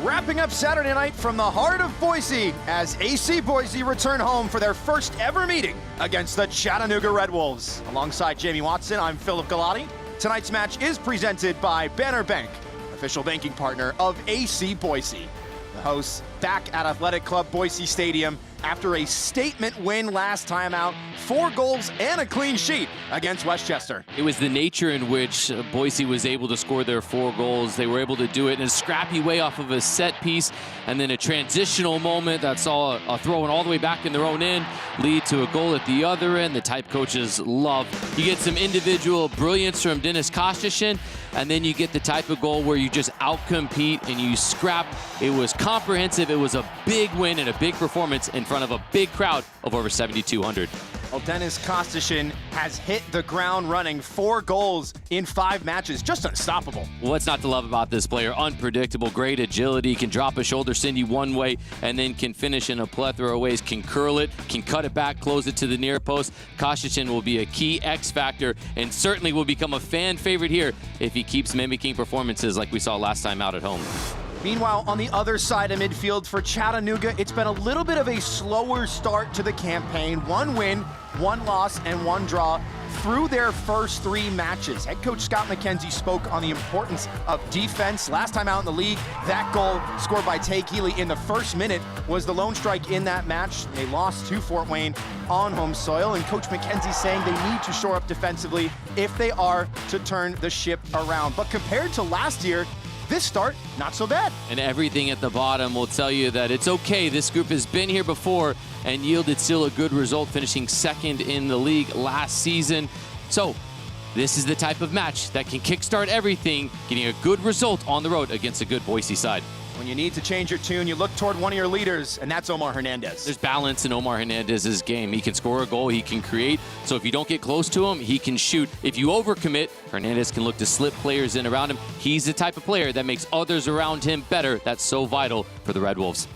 Wrapping up Saturday night from the heart of Boise as AC Boise return home for their first ever meeting against the Chattanooga Red Wolves. Alongside Jamie Watson, I'm Philip Galati. Tonight's match is presented by Banner Bank, official banking partner of AC Boise. The hosts back at Athletic Club Boise Stadium after a statement win last time out, 4 goals and a clean sheet against Westchester. It was the nature in which Boise was able to score their 4 goals. They were able to do it in a scrappy way off of a set piece, and then a transitional moment that saw a throw in all the way back in their own end lead to a goal at the other end. The type coaches love. You get some individual brilliance from Dennis Kostishin, and then you get the type of goal where you just outcompete and you scrap. It was comprehensive. It was a big win and a big performance in front of a big crowd of over 7,200. Well, Dennis Kostishin has hit the ground running, 4 goals in 5 matches, just unstoppable. What's not to love about this player? Unpredictable, great agility, can drop a shoulder, send you one way, and then can finish in a plethora of ways, can curl it, can cut it back, close it to the near post. Kostishin will be a key X factor and certainly will become a fan favorite here if he keeps mimicking performances like we saw last time out at home. Meanwhile, on the other side of midfield for Chattanooga, it's been a little bit of a slower start to the campaign. 1 win, 1 loss, and 1 draw through their first 3 matches. Head coach Scott McKenzie spoke on the importance of defense. Last time out in the league, that goal scored by Tay Keeley in the first minute was the lone strike in that match. They lost to Fort Wayne on home soil, and Coach McKenzie saying they need to shore up defensively if they are to turn the ship around. But compared to last year, this start, not so bad. And everything at the bottom will tell you that it's okay. This group has been here before and yielded still a good result, finishing 2nd in the league last season. So this is the type of match that can kickstart everything, getting a good result on the road against a good Boise side. When you need to change your tune, you look toward one of your leaders, and that's Omar Hernandez. There's balance in Omar Hernandez's game. He can score a goal, he can create. So if you don't get close to him, he can shoot. If you overcommit, Hernandez can look to slip players in around him. He's the type of player that makes others around him better. That's so vital for the Red Wolves.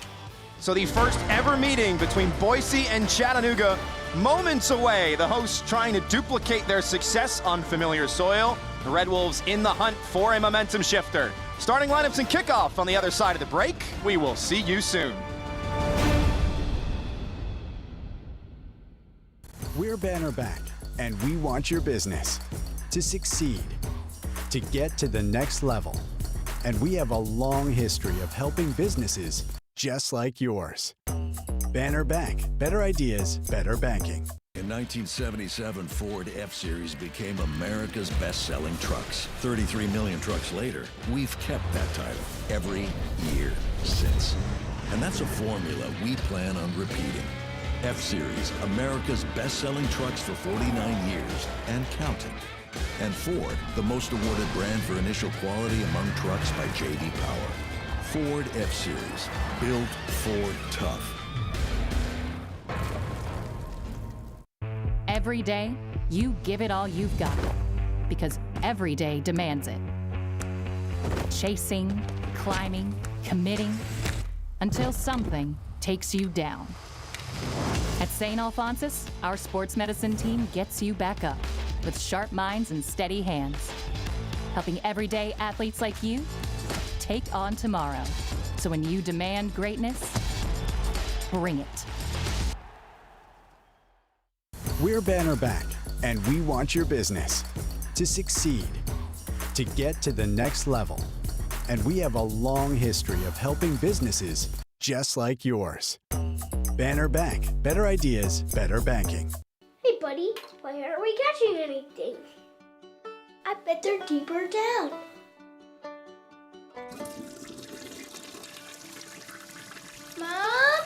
So the first ever meeting between Boise and Chattanooga, moments away. The hosts trying to duplicate their success on familiar soil. The Red Wolves in the hunt for a momentum shifter. Starting lineups and kickoff on the other side of the break. We will see you soon. We're Banner Bank, and we want your business to succeed, to get to the next level. And we have a long history of helping businesses just like yours. Banner Bank, better ideas, better banking. In 1977, Ford F-Series became America's best-selling trucks. 33 million trucks later, we've kept that title every year since. And that's a formula we plan on repeating. F-Series, America's best-selling trucks for 49 years and counting. And Ford, the most awarded brand for initial quality among trucks by J.D. Power. Ford F-Series, built Ford tough. Every day, you give it all you've got, because every day demands it. Chasing, climbing, committing, until something takes you down. At St. Alphonsus, our sports medicine team gets you back up with sharp minds and steady hands, helping everyday athletes like you take on tomorrow. So when you demand greatness, bring it. We're Banner Bank, and we want your business to succeed, to get to the next level. And we have a long history of helping businesses just like yours. Banner Bank, better ideas, better banking. Hey buddy, why aren't we catching anything? I bet they're deeper down. Mom?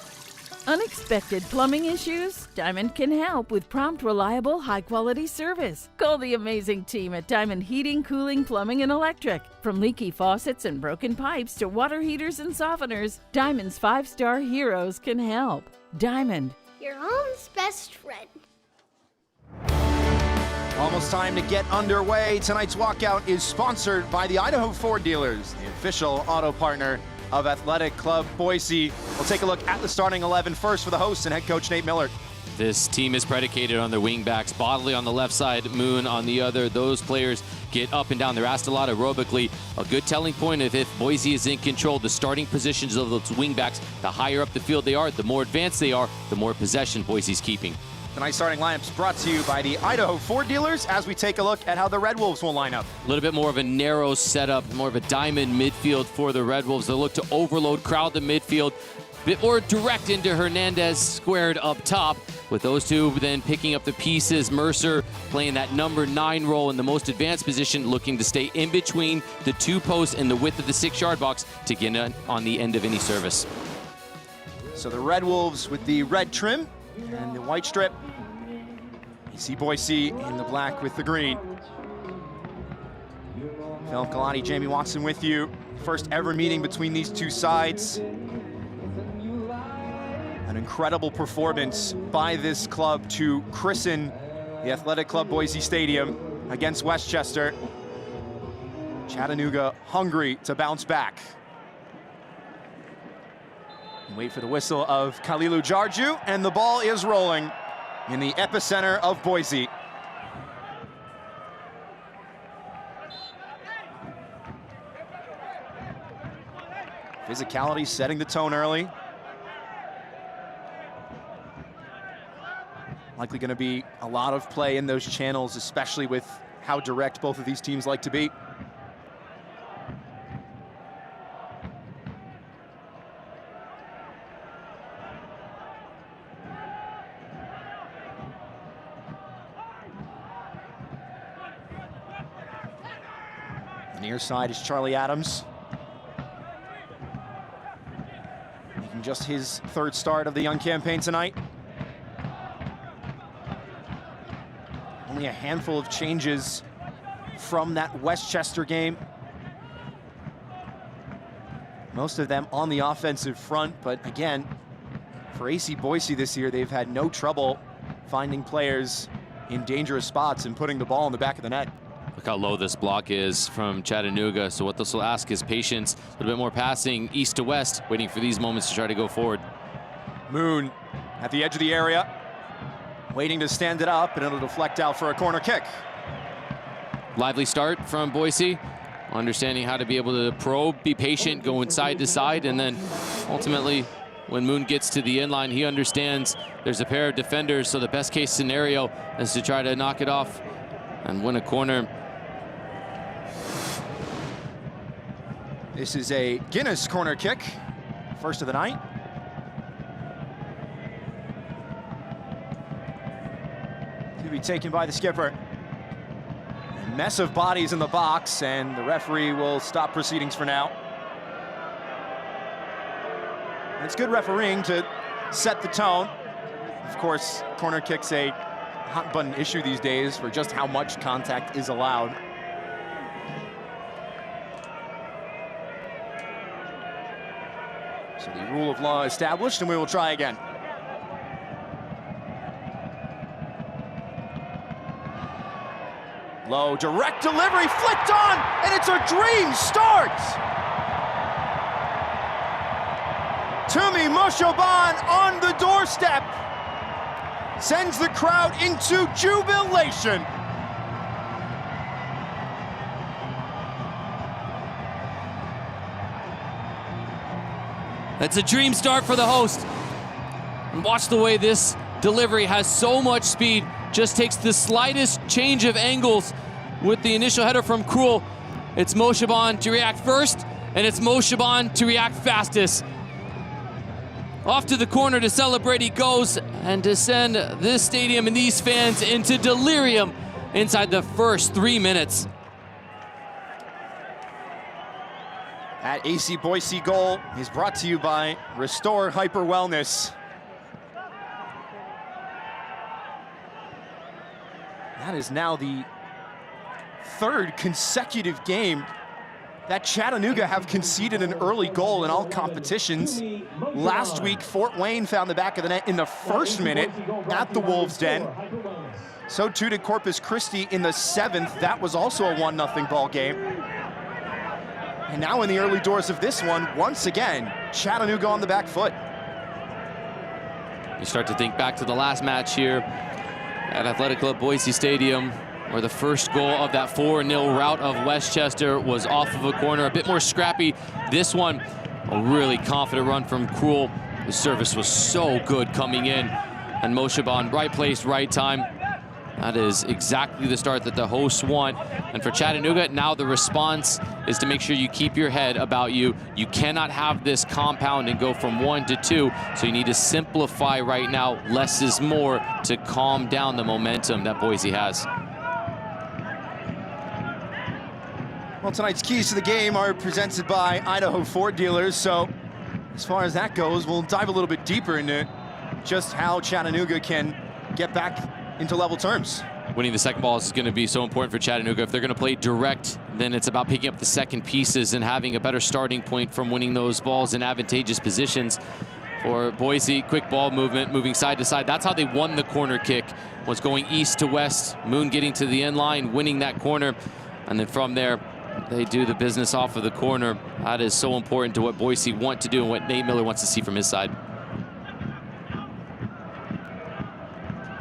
Unexpected plumbing issues? Diamond can help with prompt, reliable, high-quality service. Call the amazing team at Diamond Heating, Cooling, Plumbing, and Electric. From leaky faucets and broken pipes to water heaters and softeners, Diamond's 5-star heroes can help. Diamond. Your home's best friend. Almost time to get underway. Tonight's walkout is sponsored by the Idaho Ford Dealers, the official auto partner of Athletic Club Boise. We'll take a look at the starting 11 first for the hosts and head coach Nate Miller. This team is predicated on their wing backs. Bodley on the left side, Moon on the other. Those players get up and down. They're asked a lot aerobically. A good telling point of if Boise is in control, the starting positions of those wing backs, the higher up the field they are, the more advanced they are, the more possession Boise's keeping. Tonight's starting lineups brought to you by the Idaho Ford dealers as we take a look at how the Red Wolves will line up. A little bit more of a narrow setup, more of a diamond midfield for the Red Wolves. They'll look to overload, crowd the midfield, a bit more direct into Hernandez squared up top, with those two then picking up the pieces. Mercer playing that number 9 role in the most advanced position, looking to stay in between the 2 posts and the width of the 6-yard box to get on the end of any service. So the Red Wolves with the red trim and the white strip. You see Boise in the black with the green. Philip Galati, Jamie Watson with you. First ever meeting between these two sides. An incredible performance by this club to christen the Athletic Club Boise Stadium against Westchester. Chattanooga hungry to bounce back. Wait for the whistle of Kalilu Jarju, and the ball is rolling in the epicenter of Boise. Physicality setting the tone early. Likely going to be a lot of play in those channels, especially with how direct both of these teams like to be. Near side is Charlie Adams. Making just his 3rd start of the young campaign tonight. Only a handful of changes from that Westchester game. Most of them on the offensive front, but again, for AC Boise this year, they've had no trouble finding players in dangerous spots and putting the ball in the back of the net. Look how low this block is from Chattanooga. So what this will ask is patience, a little bit more passing east to west, waiting for these moments to try to go forward. Moon at the edge of the area, waiting to stand it up, and it'll deflect out for a corner kick. Lively start from Boise, understanding how to be able to probe, be patient, going side to side, and then ultimately when Moon gets to the inline, he understands there's a pair of defenders, so the best case scenario is to try to knock it off and win a corner. This is a Guinness corner kick, first of the night. To be taken by the skipper. A mess of bodies in the box, and the referee will stop proceedings for now. It's good refereeing to set the tone. Of course, corner kick's a hot button issue these days for just how much contact is allowed. So the rule of law established, and we will try again. Low, direct delivery, flicked on, and it's a dream start! Tumi Moshoban on the doorstep sends the crowd into jubilation. That's a dream start for the host. And watch the way this delivery has so much speed, just takes the slightest change of angles with the initial header from Krul. It's Moshoban to react first, and it's Moshoban to react fastest. Off to the corner to celebrate he goes, and to send this stadium and these fans into delirium inside the first 3 minutes. That AC Boise goal is brought to you by Restore Hyper Wellness. That is now the 3rd consecutive game that Chattanooga have conceded an early goal in all competitions. Last week, Fort Wayne found the back of the net in the 1st minute at the Wolves' Den. So too did Corpus Christi in the 7th. That was also a 1-0 ball game. And now in the early doors of this one, once again, Chattanooga on the back foot. You start to think back to the last match here at Athletic Club Boise Stadium, where the first goal of that 4-0 rout of Westchester was off of a corner, a bit more scrappy. This one, a really confident run from Krul. The service was so good coming in, and Moshaban, right place, right time. That is exactly the start that the hosts want. And for Chattanooga, now the response is to make sure you keep your head about you. You cannot have this compound and go from 1 to 2, so you need to simplify right now. Less is more to calm down the momentum that Boise has. Well, tonight's keys to the game are presented by Idaho Ford dealers, so as far as that goes, we'll dive a little bit deeper into just how Chattanooga can get back into level terms. Winning the second ball is going to be so important for Chattanooga. If they're going to play direct, then it's about picking up the second pieces and having a better starting point from winning those balls in advantageous positions. For Boise, quick ball movement, moving side to side. That's how they won the corner kick, was going east to west, Moon getting to the end line, winning that corner. And then from there, they do the business off of the corner. That is so important to what Boise want to do and what Nate Miller wants to see from his side.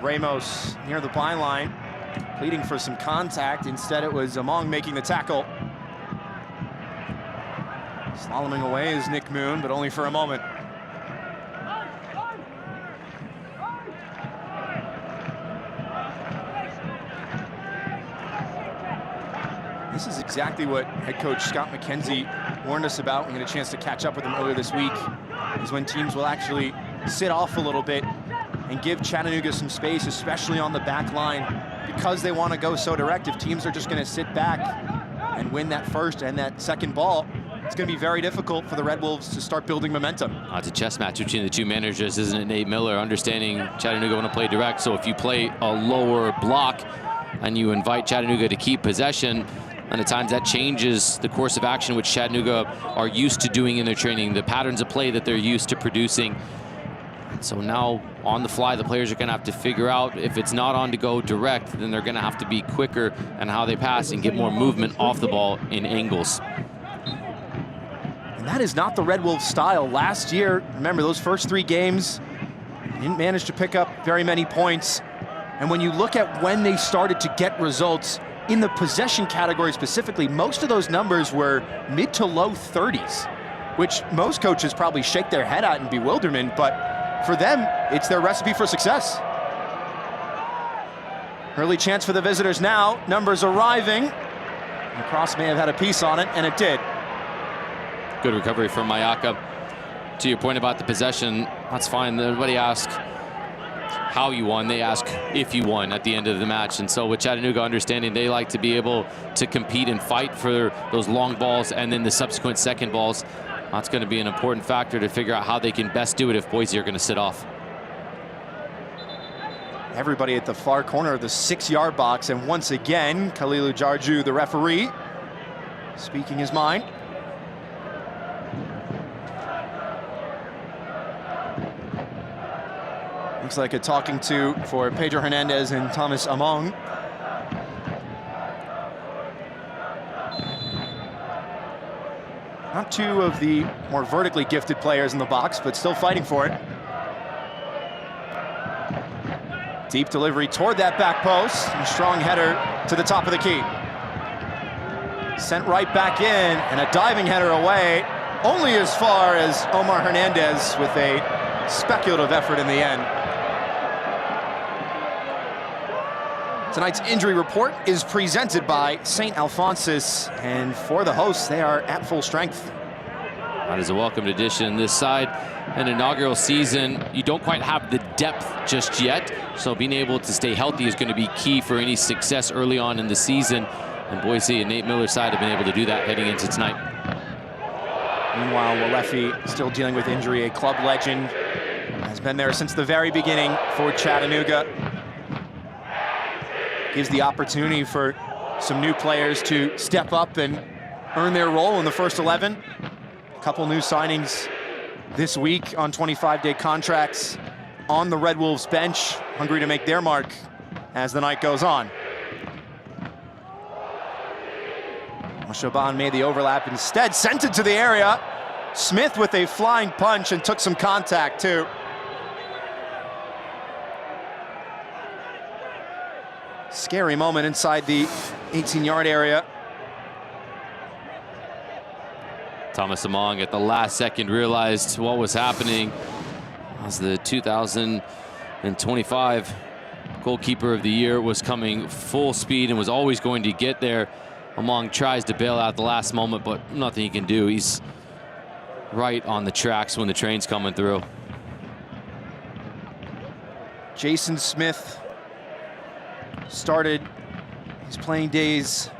Ramos near the byline, pleading for some contact. Instead, it was Among making the tackle. Slaloming away is Nick Moon, but only for a moment. This is exactly what head coach Scott McKenzie warned us about. We had a chance to catch up with him earlier this week, is when teams will actually sit off a little bit and give Chattanooga some space, especially on the back line, because they want to go so direct. If teams are just going to sit back and win that first and that second ball, it's going to be very difficult for the Red Wolves to start building momentum. It's a chess match between the two managers, isn't it, Nate Miller? Understanding Chattanooga want to play direct, so if you play a lower block and you invite Chattanooga to keep possession, and at times that changes the course of action which Chattanooga are used to doing in their training, the patterns of play that they're used to producing. So now on the fly, the players are going to have to figure out, if it's not on to go direct, then they're going to have to be quicker in how they pass and get more movement off the ball in angles. And that is not the Red Wolves style. Last year, remember those first 3 games, didn't manage to pick up very many points. And when you look at when they started to get results in the possession category specifically, most of those numbers were mid to low 30s, which most coaches probably shake their head at in bewilderment, but for them, it's their recipe for success. Early chance for the visitors now. Numbers arriving. The cross may have had a piece on it, and it did. Good recovery from Mayaka. To your point about the possession, that's fine. Nobody asks how you won. They ask if you won at the end of the match. And so with Chattanooga understanding, they like to be able to compete and fight for those long balls and then the subsequent second balls. That's going to be an important factor to figure out how they can best do it if Boise are going to sit off. Everybody at the far corner of the 6-yard box, and once again, Khalilu Jarju, the referee, speaking his mind. Looks like a talking to for Pedro Hernandez and Thomas Among. Not two of the more vertically gifted players in the box, but still fighting for it. Deep delivery toward that back post, and strong header to the top of the key. Sent right back in, and a diving header away, only as far as Omar Hernandez with a speculative effort in the end. Tonight's injury report is presented by St. Alphonsus, and for the hosts, they are at full strength. That is a welcomed addition this side. An inaugural season, you don't quite have the depth just yet, so being able to stay healthy is going to be key for any success early on in the season. And Boise and Nate Miller's side have been able to do that heading into tonight. Meanwhile, Walefi still dealing with injury, a club legend, has been there since the very beginning for Chattanooga. Gives the opportunity for some new players to step up and earn their role in the first 11. A couple new signings this week on 25-day contracts on the Red Wolves bench, hungry to make their mark as the night goes on. Shaban made the overlap, instead sent it to the area. Smith with a flying punch and took some contact too. Scary moment inside the 18-yard area. Thomas Among at the last second realized what was happening. As the 2025 goalkeeper of the year was coming full speed and was always going to get there. Among tries to bail out the last moment, but nothing he can do. He's right on the tracks when the train's coming through. Jason Smith started his playing days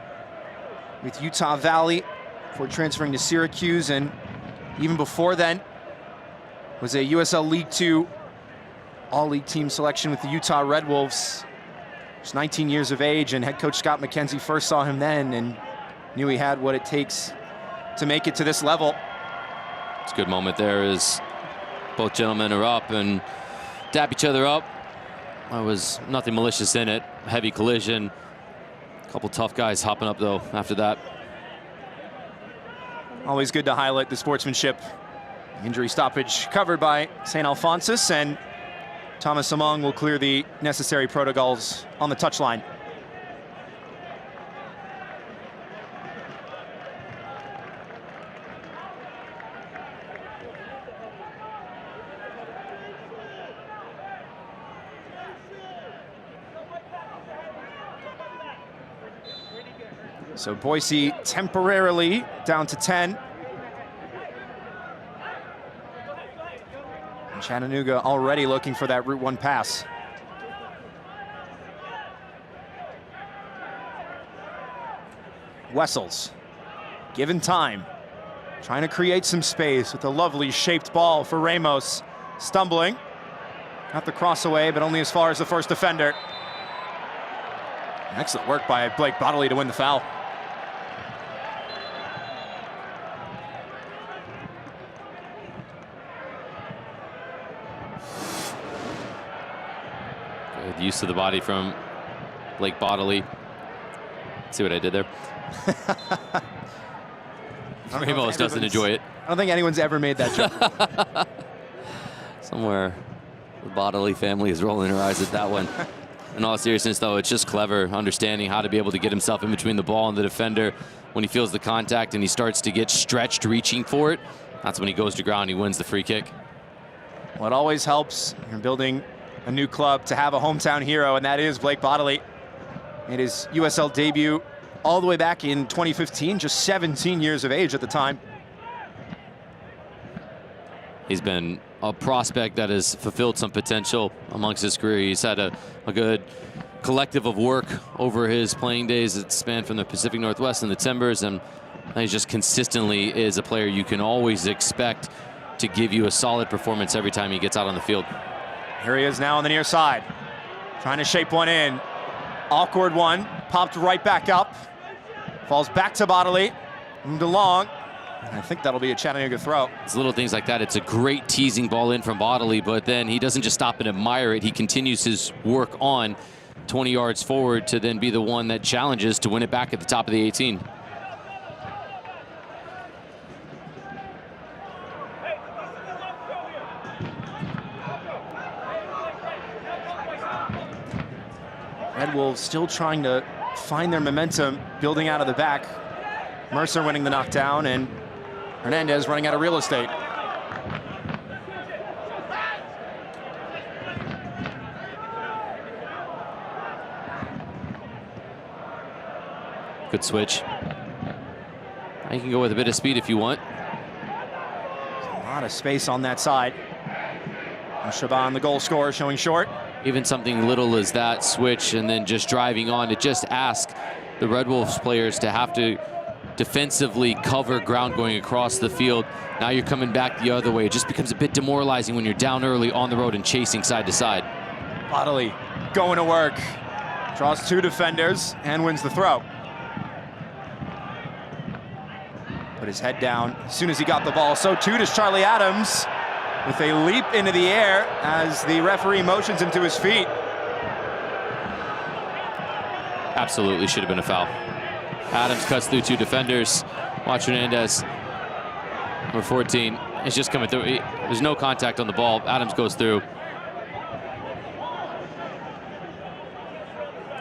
with Utah Valley before transferring to Syracuse, and even before then was a USL League Two all-league team selection with the Utah Red Wolves. Just 19 years of age, and head coach Scott McKenzie first saw him then and knew he had what it takes to make it to this level. It's a good moment there as both gentlemen are up and dap each other up. There was nothing malicious in it. Heavy collision. A couple tough guys hopping up though after that. Always good to highlight the sportsmanship. Injury stoppage covered by St. Alphonsus, and Thomas Among will clear the necessary protocols on the touchline. So Boise temporarily down to 10. And Chattanooga already looking for that Route 1 pass. Wessels, given time, trying to create some space with a lovely shaped ball for Ramos. Stumbling, got the cross away, but only as far as the first defender. Excellent work by Blake Bodley to win the foul. Good use of the body from Blake Bodley. See what I did there? Ramos doesn't enjoy it. I don't think anyone's ever made that joke. Somewhere the Bodley family is rolling their eyes at that one. In all seriousness, though, it's just clever understanding how to be able to get himself in between the ball and the defender when he feels the contact and he starts to get stretched reaching for it. That's when he goes to ground, he wins the free kick. Well, it always helps. You're building a new club to have a hometown hero, and that is Blake Bodley. Made his USL debut all the way back in 2015, just 17 years of age at the time. He's been a prospect that has fulfilled some potential amongst his career. He's had a good collective of work over his playing days that span from the Pacific Northwest and the Timbers, and he just consistently is a player you can always expect to give you a solid performance every time he gets out on the field. Here he is now on the near side, trying to shape one in. Awkward one, popped right back up. Falls back to Bodley, moved along. I think that'll be a Chattanooga throw. It's little things like that. It's a great teasing ball in from Bodley, but then he doesn't just stop and admire it. He continues his work on 20 yards forward to then be the one that challenges to win it back at the top of the 18. Red Wolves still trying to find their momentum, building out of the back. Mercer winning the knockdown, and Hernandez running out of real estate. Good switch. You can go with a bit of speed if you want. A lot of space on that side. Shaban, the goal scorer, showing short. Even something little as that switch and then just driving on to just ask the Red Wolves players to have to defensively cover ground going across the field. Now you're coming back the other way. It just becomes a bit demoralizing when you're down early on the road and chasing side to side. Bodley going to work. Draws two defenders and wins the throw. Put his head down as soon as he got the ball. So too does Charlie Adams with a leap into the air as the referee motions him to his feet. Absolutely should have been a foul. Adams cuts through two defenders. Watch Hernandez, number 14, is just coming through. There's no contact on the ball. Adams goes through.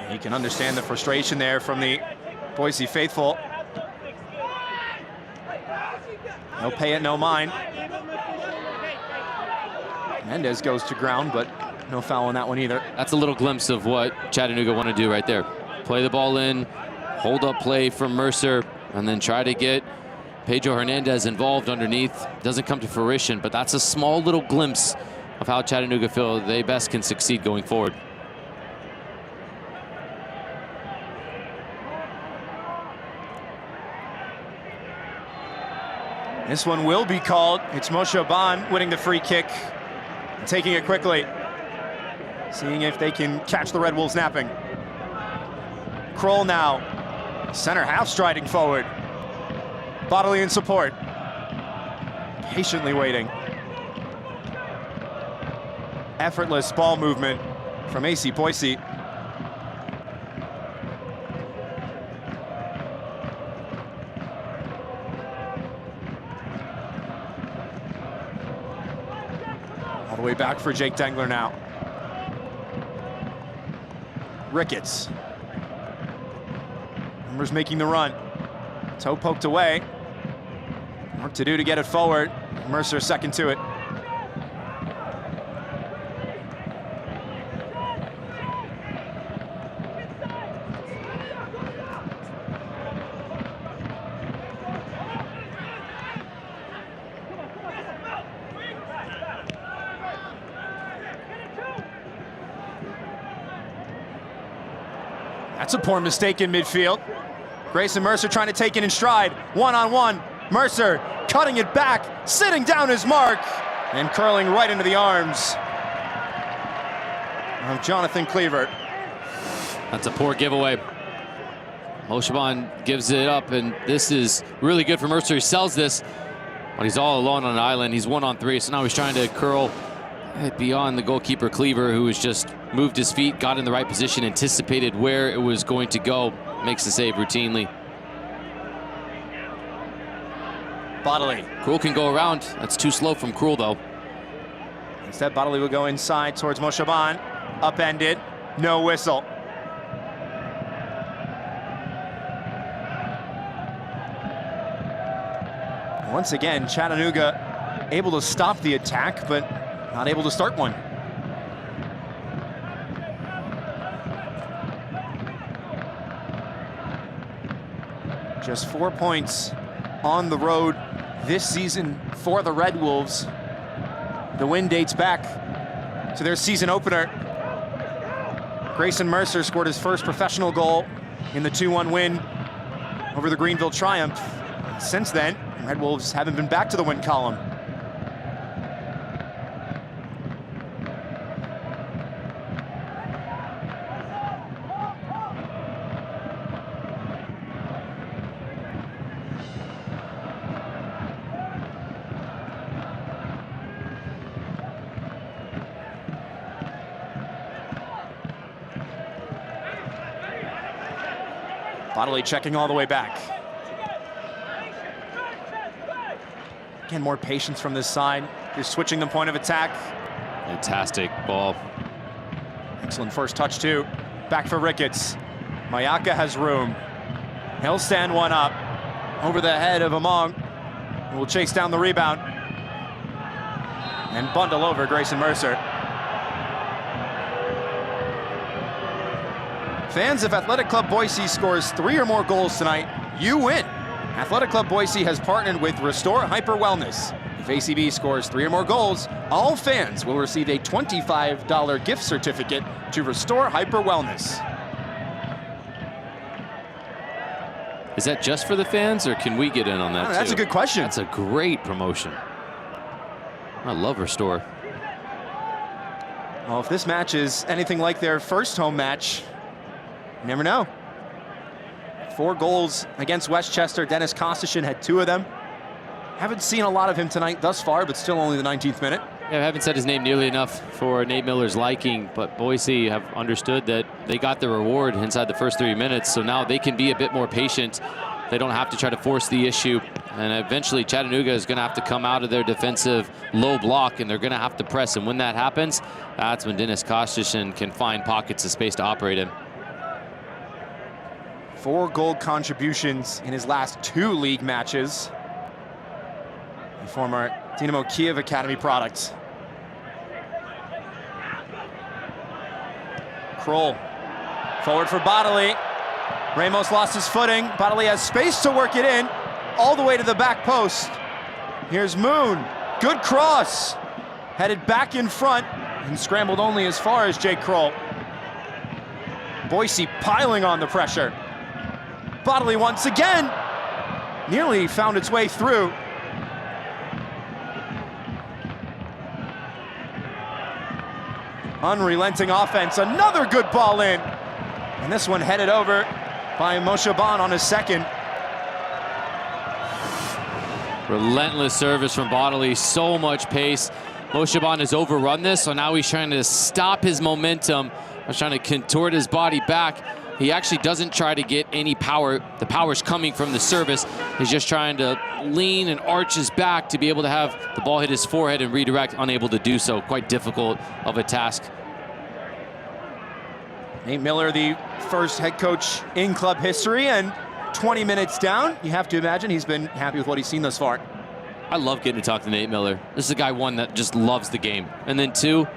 He You can understand the frustration there from the Boise faithful. No pay it, no mind. Mendez goes to ground, but no foul on that one either. That's a little glimpse of what Chattanooga want to do right there. Play the ball in, hold up play from Mercer, and then try to get Pedro Hernandez involved underneath. Doesn't come to fruition, but that's a small little glimpse of how Chattanooga feel they best can succeed going forward. This one will be called. It's Moshe Ban winning the free kick, taking it quickly, seeing if they can catch the Red Wolves napping. Kroll now, center half striding forward. Bodily in support, patiently waiting. Effortless ball movement from AC Boise. All the way back for Jake Dengler now. Ricketts. Numbers making the run. Toe poked away. Work to do to get it forward. Mercer second to it. That's a poor mistake in midfield. Grayson Mercer trying to take it in stride. One-on-one. Mercer cutting it back, sitting down his mark, and curling right into the arms of Jonathan Cleaver. That's a poor giveaway. Moshe Ban gives it up, and this is really good for Mercer. He sells this, but he's all alone on an island. He's 1-on-3, so now he's trying to curl beyond the goalkeeper Cleaver, who has just moved his feet, got in the right position, anticipated where it was going to go, makes the save routinely. Bodily. Krul can go around. That's too slow from Krul, though. Instead, Bodily will go inside towards Moshe Ban. Upended, no whistle. Once again, Chattanooga able to stop the attack, but not able to start one. Just 4 points on the road this season for the Red Wolves. The win dates back to their season opener. Grayson Mercer scored his first professional goal in the 2-1 win over the Greenville Triumph. Since then, Red Wolves haven't been back to the win column. Bodily checking all the way back. Again, more patience from this side. They're switching the point of attack. Fantastic ball. Excellent first touch, too. Back for Ricketts. Mayaka has room. He'll stand one up over the head of Among, who will chase down the rebound and bundle over Grayson Mercer. Fans, if Athletic Club Boise scores 3 or more goals tonight, you win. Athletic Club Boise has partnered with Restore Hyper Wellness. If ACB scores 3 or more goals, all fans will receive a $25 gift certificate to Restore Hyper Wellness. Is that just for the fans, or can we get in on that, That's too? a good question. That's a great promotion. I love Restore. Well, if this match is anything like their first home match, you never know. 4 goals against Westchester. Dennis Kostishin had 2 of them. Haven't seen a lot of him tonight thus far, but still only the 19th minute. Yeah, I haven't said his name nearly enough for Nate Miller's liking, but Boise have understood that they got the reward inside the first 3 minutes, so now they can be a bit more patient. They don't have to try to force the issue, and eventually Chattanooga is going to have to come out of their defensive low block, and they're going to have to press, and when that happens, that's when Dennis Kostishin can find pockets of space to operate in. 4 goal contributions in his last 2 league matches. The former Dynamo Kiev Academy product. Kroll, forward for Bodley. Ramos lost his footing. Bodley has space to work it in, all the way to the back post. Here's Moon, good cross. Headed back in front and scrambled only as far as Jake Kroll. Boise piling on the pressure. Bodley once again, nearly found its way through. Unrelenting offense, another good ball in. And this one headed over by Moshe Ban on his second. Relentless service from Bodley, so much pace. Moshe Ban has overrun this, so now he's trying to stop his momentum. He's trying to contort his body back. He actually doesn't try to get any power. The power's coming from the service. He's just trying to lean and arch his back to be able to have the ball hit his forehead and redirect, unable to do so. Quite difficult of a task. Nate Miller, the first head coach in club history, and 20 minutes down, you have to imagine he's been happy with what he's seen thus far. I love getting to talk to Nate Miller. This is a guy, one, that just loves the game. And then two,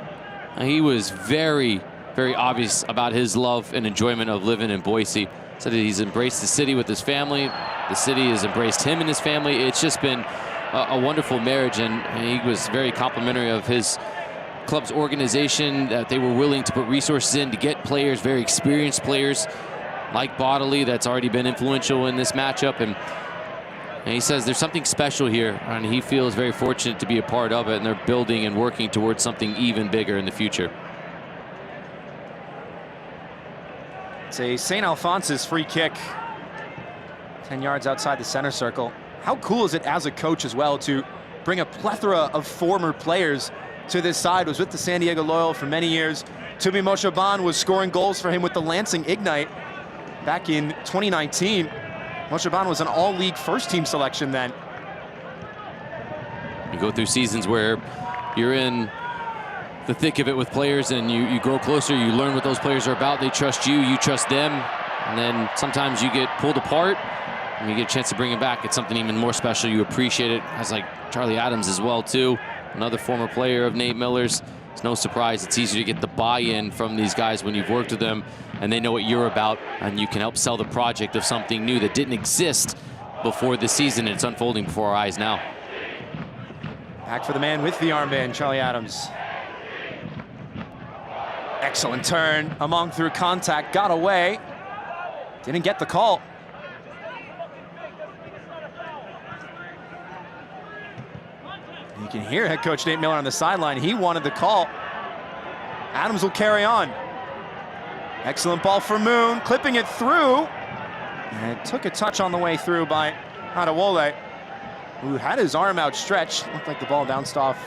he was very, very obvious about his love and enjoyment of living in Boise. Said that he's embraced the city with his family. The city has embraced him and his family. It's just been a wonderful marriage, and he was very complimentary of his club's organization, that they were willing to put resources in to get players, very experienced players like Bodley, that's already been influential in this matchup. And he says there's something special here, and he feels very fortunate to be a part of it, and they're building and working towards something even bigger in the future. It's a St. Alphonsus free kick, 10 yards outside the center circle. How cool is it as a coach as well to bring a plethora of former players to this side? Was with the San Diego Loyal for many years. Tubi Moshe Ban was scoring goals for him with the Lansing Ignite back in 2019. Moshe Ban was an all-league first-team selection then. You go through seasons where you're in the thick of it with players, and you grow closer, you learn what those players are about, they trust you, you trust them, and then sometimes you get pulled apart and you get a chance to bring them back. It's something even more special. You appreciate it. Guys like Charlie Adams as well too, another former player of Nate Miller's. It's no surprise it's easier to get the buy-in from these guys when you've worked with them and they know what you're about, and you can help sell the project of something new that didn't exist before the season, and it's unfolding before our eyes now. Back for the man with the armband, Charlie Adams. Excellent turn, Among through contact, got away, didn't get the call. You can hear head coach Nate Miller on the sideline. He wanted the call. Adams will carry on. Excellent ball for Moon, clipping it through. And it took a touch on the way through by Adewole, who had his arm outstretched. Looked like the ball bounced off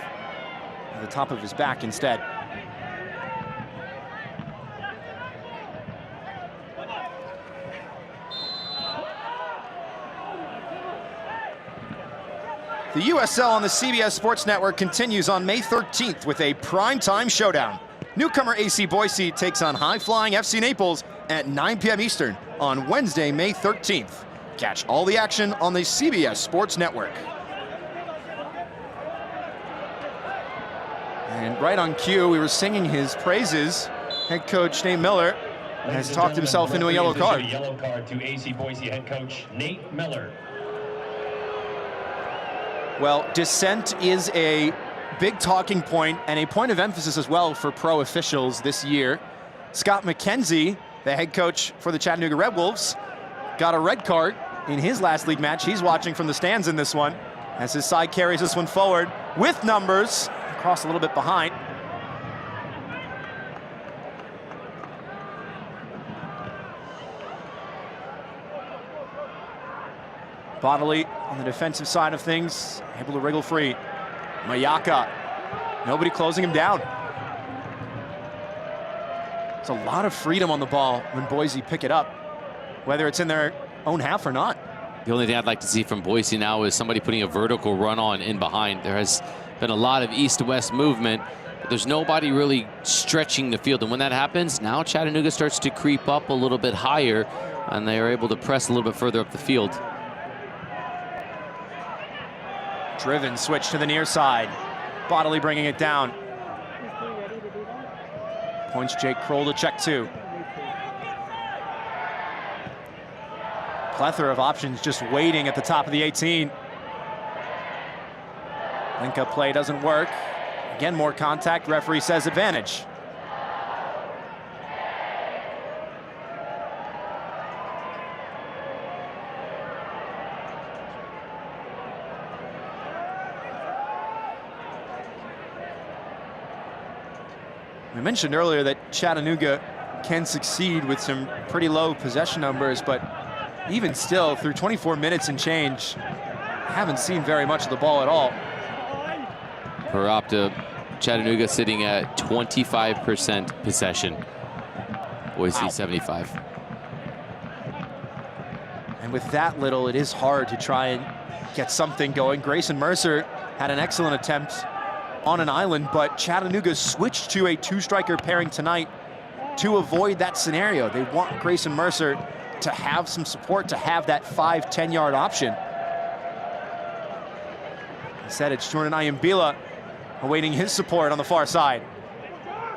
the top of his back instead. The USL on the CBS Sports Network continues on May 13th with a primetime showdown. Newcomer AC Boise takes on high-flying FC Naples at 9 p.m. Eastern on Wednesday, May 13th. Catch all the action on the CBS Sports Network. And right on cue, we were singing his praises. Head coach Nate Miller has talked himself into a yellow card. A yellow card to AC Boise head coach Nate Miller. Well, dissent is a big talking point and a point of emphasis as well for pro officials this year. Scott McKenzie, the head coach for the Chattanooga Red Wolves, got a red card in his last league match. He's watching from the stands in this one as his side carries this one forward with numbers. Across a little bit behind. Bodley on the defensive side of things, able to wriggle free. Mayaka, nobody closing him down. It's a lot of freedom on the ball when Boise pick it up, whether it's in their own half or not. The only thing I'd like to see from Boise now is somebody putting a vertical run on in behind. There has been a lot of east-to-west movement, but there's nobody really stretching the field. And when that happens, now Chattanooga starts to creep up a little bit higher. and they are able to press a little bit further up the field. Driven switch to the near side. Bodily bringing it down. Points Jake Kroll to check 2. Plethora of options just waiting at the top of the 18. Link-up play doesn't work. Again, more contact. Referee says advantage. We mentioned earlier that Chattanooga can succeed with some pretty low possession numbers, but even still, through 24 minutes and change, haven't seen very much of the ball at all. Per Opta, Chattanooga sitting at 25% possession. Boise 75. And with that little, it is hard to try and get something going. Grayson Mercer had an excellent attempt on an island, but Chattanooga switched to a 2-striker pairing tonight to avoid that scenario. They want Grayson Mercer to have some support, to have that 5-10-yard option. Instead, it's Jordan Ayambila awaiting his support on the far side.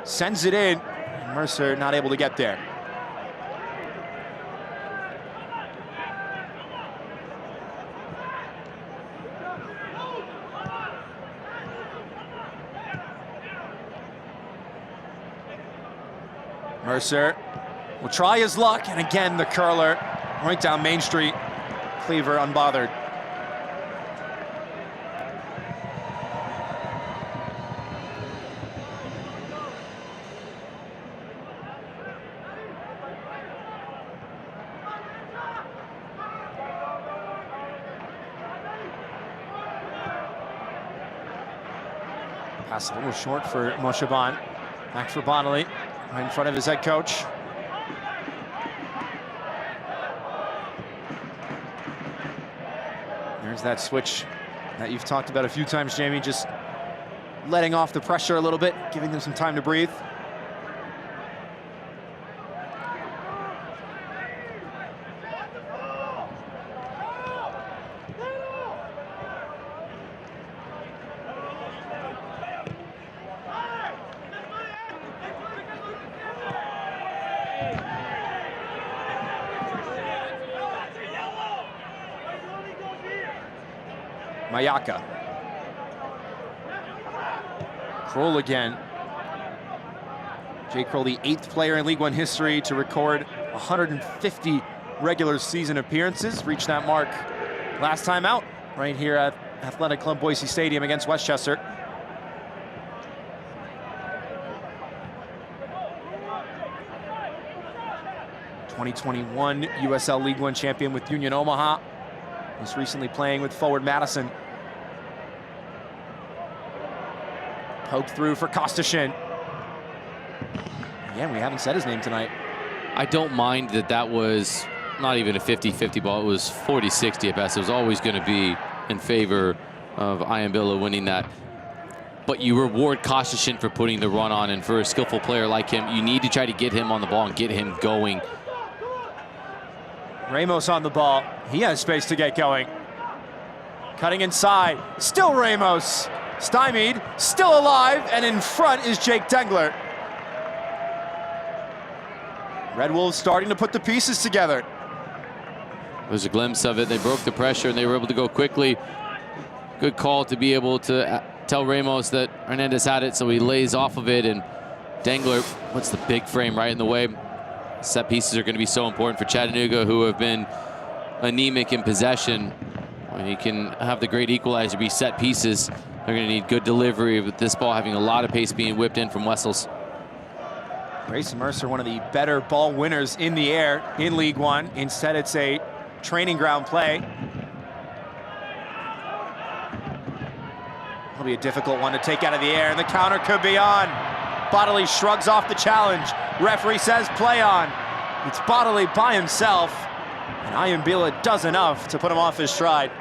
Sends it in, and Mercer not able to get there. Mercer will try his luck, and again the curler right down Main Street. Cleaver unbothered. Pass a little short for Moshaban. Back for Bonnelly. Right in front of his head coach. There's that switch that you've talked about a few times, Jamie, just letting off the pressure a little bit, giving them some time to breathe. Mayaka. Kroll again. Jake Kroll, the 8th player in League One history to record 150 regular season appearances. Reached that mark last time out right here at Athletic Club Boise Stadium against Westchester. '21 USL League One champion with Union Omaha. Most recently playing with Forward Madison. Poked through for Kostashin. Again, we haven't said his name tonight. I don't mind that that was not even a 50-50 ball. It was 40-60 at best. It was always going to be in favor of Ayambila winning that. But you reward Kostashin for putting the run on, and for a skillful player like him, you need to try to get him on the ball and get him going. Ramos on the ball. He has space to get going. Cutting inside. Still Ramos. Stymied. Still alive. And in front is Jake Dengler. Red Wolves starting to put the pieces together. There's a glimpse of it. They broke the pressure and they were able to go quickly. Good call to be able to tell Ramos that Hernandez had it, so he lays off of it, and Dengler puts the big frame right in the way. Set pieces are going to be so important for Chattanooga, who have been anemic in possession. When you can have the great equalizer be set pieces, they're going to need good delivery with this ball having a lot of pace being whipped in from Wessels. Grayson Mercer, one of the better ball winners in the air in League One. Instead, it's a training ground play. It'll be a difficult one to take out of the air, and the counter could be on. Bodily shrugs off the challenge. Referee says play on. It's Bodily by himself, and Ayambila does enough to put him off his stride.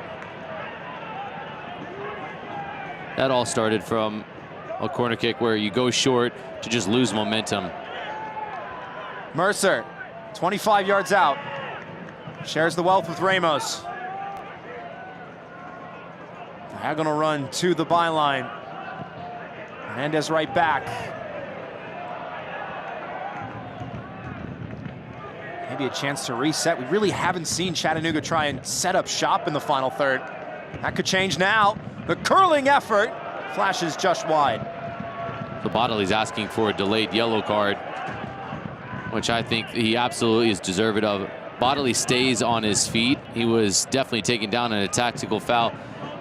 That all started from a corner kick where you go short to just lose momentum. Mercer, 25 yards out. Shares the wealth with Ramos. Diagonal run to the byline. Hernandez right back. Maybe a chance to reset. We really haven't seen Chattanooga try and set up shop in the final third. That could change now. The curling effort flashes just wide. So Bodley's asking for a delayed yellow card, which I think he absolutely is deserving of. Bodley stays on his feet. He was definitely taken down in a tactical foul.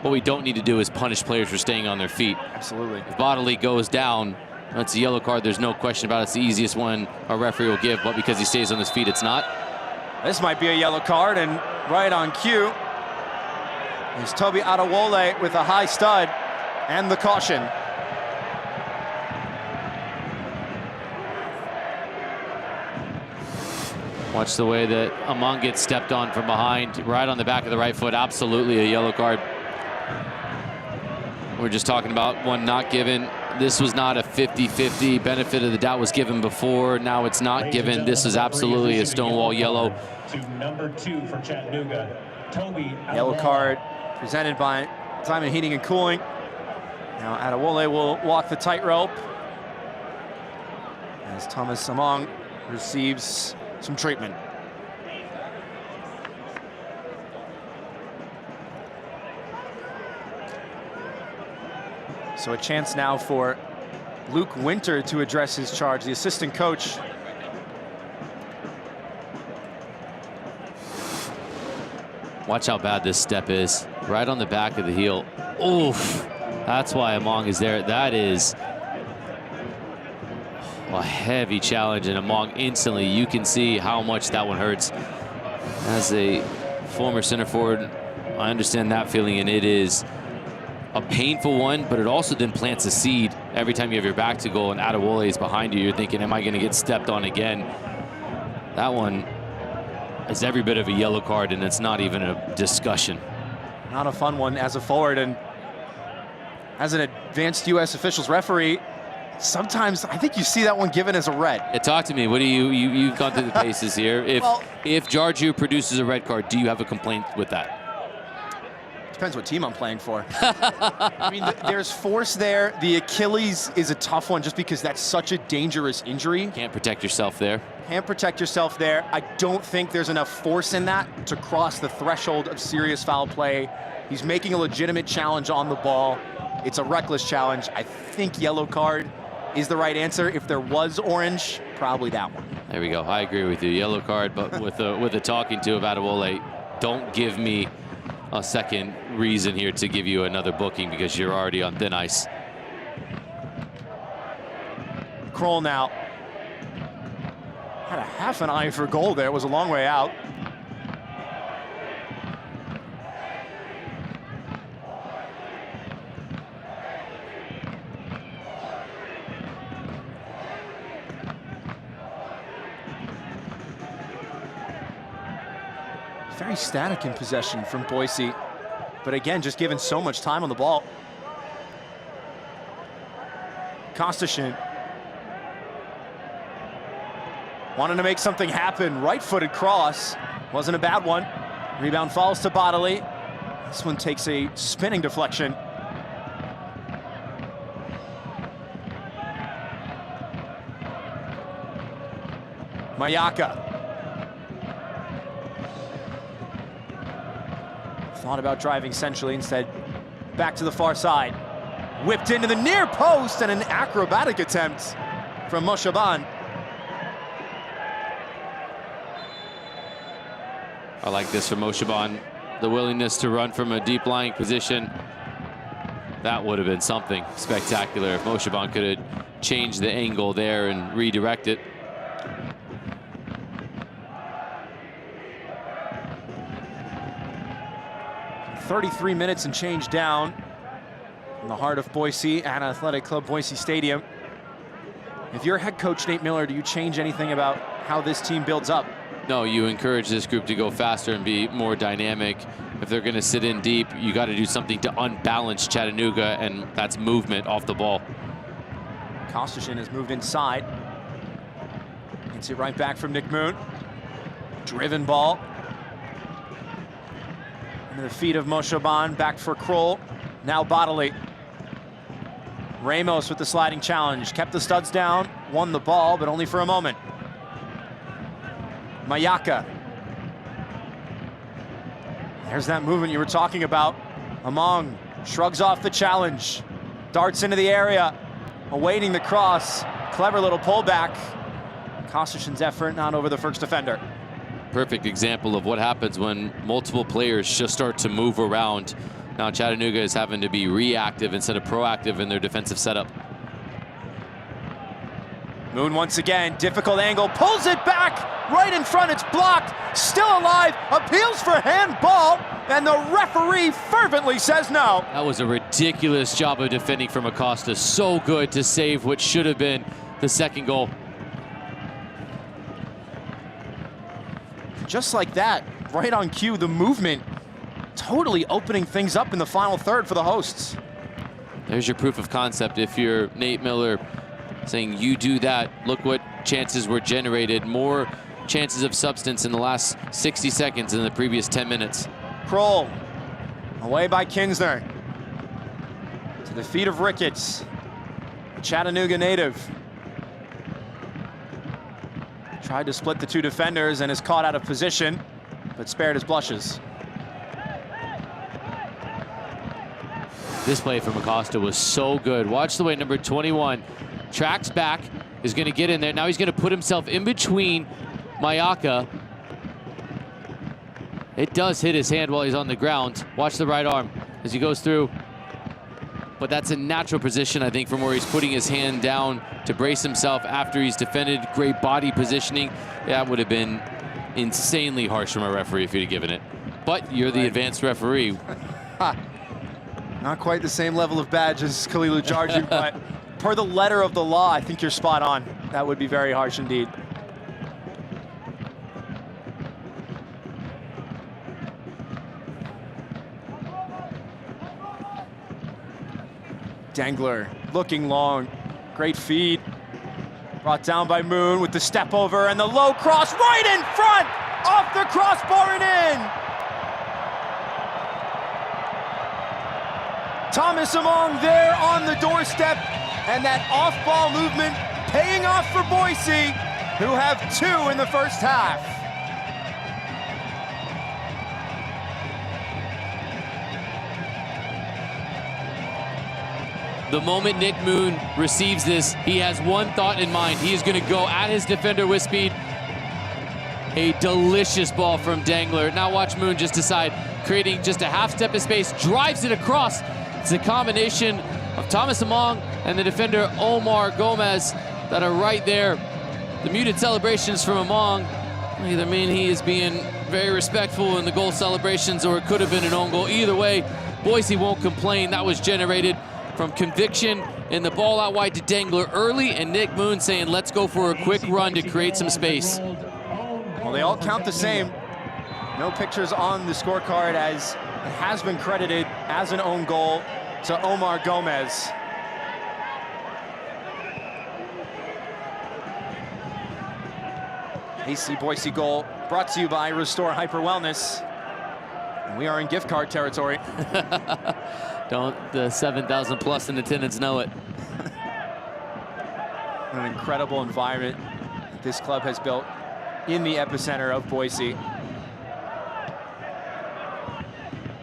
What we don't need to do is punish players for staying on their feet. Absolutely. If Bodley goes down, that's a yellow card. There's no question about it. It's the easiest one a referee will give, but because he stays on his feet, it's not. This might be a yellow card, and right on cue is Toby Adewole with a high stud and the caution. Watch the way that Among gets stepped on from behind, right on the back of the right foot. Absolutely a yellow card. We're just talking about one not given. This was not a 50-50. Benefit of the doubt was given before. Now it's not given. This is absolutely a stonewall yellow. To number 2 for Chattanooga, Toby. Yellow card presented by Diamond Heating and Cooling. Now Adewole will walk the tightrope as Thomas Among receives some treatment. So a chance now for Luke Winter to address his charge, the assistant coach. Watch how bad this step is. Right on the back of the heel. Oof. That's why Among is there. That is a heavy challenge, and Among instantly, you can see how much that one hurts. As a former center forward, I understand that feeling, and it is a painful one, but it also then plants a seed every time you have your back to goal and Adewole is behind you. You're thinking, am I going to get stepped on again? That one is every bit of a yellow card, and it's not even a discussion. Not a fun one as a forward, and as an advanced U.S. officials referee, sometimes I think you see that one given as a red. Yeah, talk to me. What do you've gone through the paces here. If Jarju produces a red card, do you have a complaint with that? Depends what team I'm playing for. I mean, there's force there. The Achilles is a tough one just because that's such a dangerous injury. Can't protect yourself there. Can't protect yourself there. I don't think there's enough force in that to cross the threshold of serious foul play. He's making a legitimate challenge on the ball. It's a reckless challenge. I think yellow card is the right answer. If there was orange, probably that one. There we go. I agree with you. Yellow card, but with a talking to of Adewole, don't give me a second reason here to give you another booking because you're already on thin ice. Kroll now had a half an eye for goal there. It was a long way out. Very static in possession from Boise, but again, just given so much time on the ball. Kostashin wanting to make something happen. Right-footed cross. Wasn't a bad one. Rebound falls to Bodley. This one takes a spinning deflection. Mayaka. Thought about driving centrally, instead back to the far side. Whipped into the near post, and an acrobatic attempt from Moshaban. I like this from Moshaban. The willingness to run from a deep lying position. That would have been something spectacular if Moshaban could have changed the angle there and redirect it. .33 minutes and change down in the heart of Boise at Athletic Club Boise Stadium. If you're head coach Nate Miller, do you change anything about how this team builds up? No, you encourage this group to go faster and be more dynamic. If they're going to sit in deep, you got to do something to unbalance Chattanooga, and that's movement off the ball. Kostashin has moved inside. Gets it right back from Nick Moon. Driven ball. Into the feet of Moshaban, back for Kroll. Now Bodily. Ramos with the sliding challenge. Kept the studs down, won the ball, but only for a moment. Mayaka. There's that movement you were talking about. Among shrugs off the challenge. Darts into the area, awaiting the cross. Clever little pullback. Kostichin's effort not over the first defender. Perfect example of what happens when multiple players just start to move around. Now Chattanooga is having to be reactive instead of proactive in their defensive setup. Moon once again, difficult angle, pulls it back, right in front, it's blocked, still alive, appeals for handball, and the referee fervently says no. That was a ridiculous job of defending from Acosta. So good to save what should have been the second goal. Just like that, right on cue, the movement totally opening things up in the final third for the hosts. There's your proof of concept. If you're Nate Miller saying you do that, look what chances were generated. More chances of substance in the last 60 seconds than the previous 10 minutes. Kroll, away by Kinsner. To the feet of Ricketts, a Chattanooga native. Tried to split the two defenders and is caught out of position, but spared his blushes. This play from Acosta was so good. Watch the way number 21 tracks back, is going to get in there. Now he's going to put himself in between Mayaka. It does hit his hand while he's on the ground. Watch the right arm as he goes through. But that's a natural position, I think, from where he's putting his hand down to brace himself after he's defended. Great body positioning. That would have been insanely harsh from a referee if he'd have given it. But you're the advanced referee. Not quite the same level of badge as Khalil Jarju, but per the letter of the law, I think you're spot on. That would be very harsh indeed. Dengler looking long, great feed. Brought down by Moon with the step over and the low cross right in front, off the crossbar and in. Thomas Among there on the doorstep, and that off-ball movement paying off for Boise, who have two in the first half. The moment Nick Moon receives this, he has one thought in mind. He is going to go at his defender with speed. A delicious ball from Dengler. Now watch Moon just decide, creating just a half step of space, drives it across. It's a combination of Thomas Among and the defender Omar Gomez that are right there. The muted celebrations from Among either mean he is being very respectful in the goal celebrations, or it could have been an own goal. Either way, Boise won't complain. That was generated from conviction and the ball out wide to Dengler early, and Nick Moon saying, let's go for a quick run to create some space. Well, they all count the same. No pictures on the scorecard, as it has been credited as an own goal to Omar Gomez. AC Boise goal brought to you by Restore Hyper Wellness. And we are in gift card territory. Don't the 7,000 plus in attendance know it? An incredible environment this club has built in the epicenter of Boise.